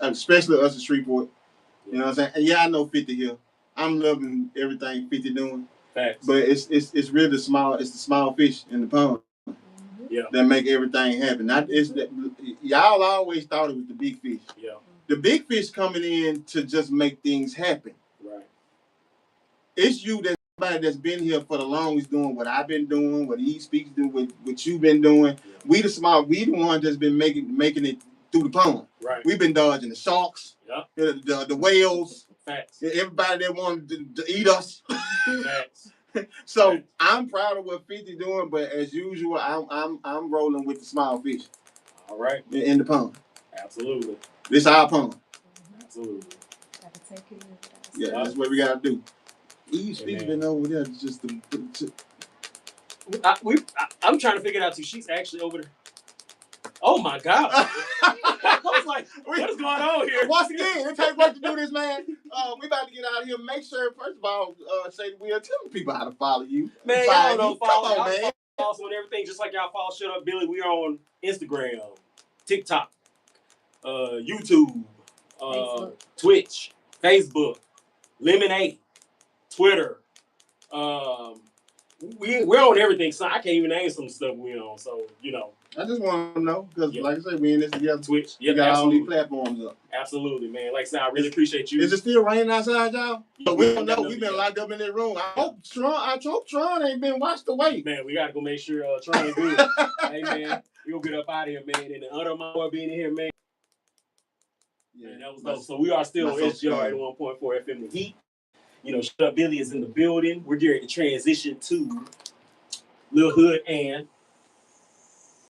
Especially us at Shreveport. You know what I'm saying? And yeah, I know 50 here. I'm loving everything 50 doing. Facts. But it's really the small fish in the pond. Yeah. That make everything happen. Y'all always thought it was the big fish. Yeah. The big fish coming in to just make things happen. Right. It's you that's been here for the longest doing what I've been doing, what E-Speaks do, what you've been doing. Yeah. We the ones that's been making it through the pond. Right. We've been dodging the sharks, the whales, facts. Everybody that wanted to eat us. Facts. So facts. I'm proud of what 50 doing, but as usual, I'm rolling with the small fish. All right. In the pond. Absolutely. This our pond. Absolutely. Gotta take care of it. Yeah, that's what we gotta do. E-Speaks been over there just to I'm trying to figure it out too. She's actually over there. Oh my God. I was like, what is going on here? Once again, it takes work to do this, man. We about to get out of here. Make sure, first of all, say we are telling people how to follow you. Man, y'all don't follow. Come on, man. Follow us on everything, just like y'all follow Shut Up Billy. We are on Instagram, TikTok, YouTube, Twitch, Facebook, Lemonade, Twitter. We're on everything, so I can't even name some stuff we're on. So, you know. I just want to know, because like I said, we in this together. Twitch. Yeah, got all these platforms up. Absolutely, man. Like I said, I really appreciate you. Is it still raining outside, y'all? Yeah, we don't know. We've been locked up in that room. I hope Tron ain't been washed away. Man, we got to go make sure Tron is good. Hey, man, we'll get up out of here, man. And the honor of my boy being here, man. Yeah, man, that was dope. So we are still on SGR 81.4 FM The Heat. You know, Shut Up Billy is in the building. We're getting to transition to Lil Hood and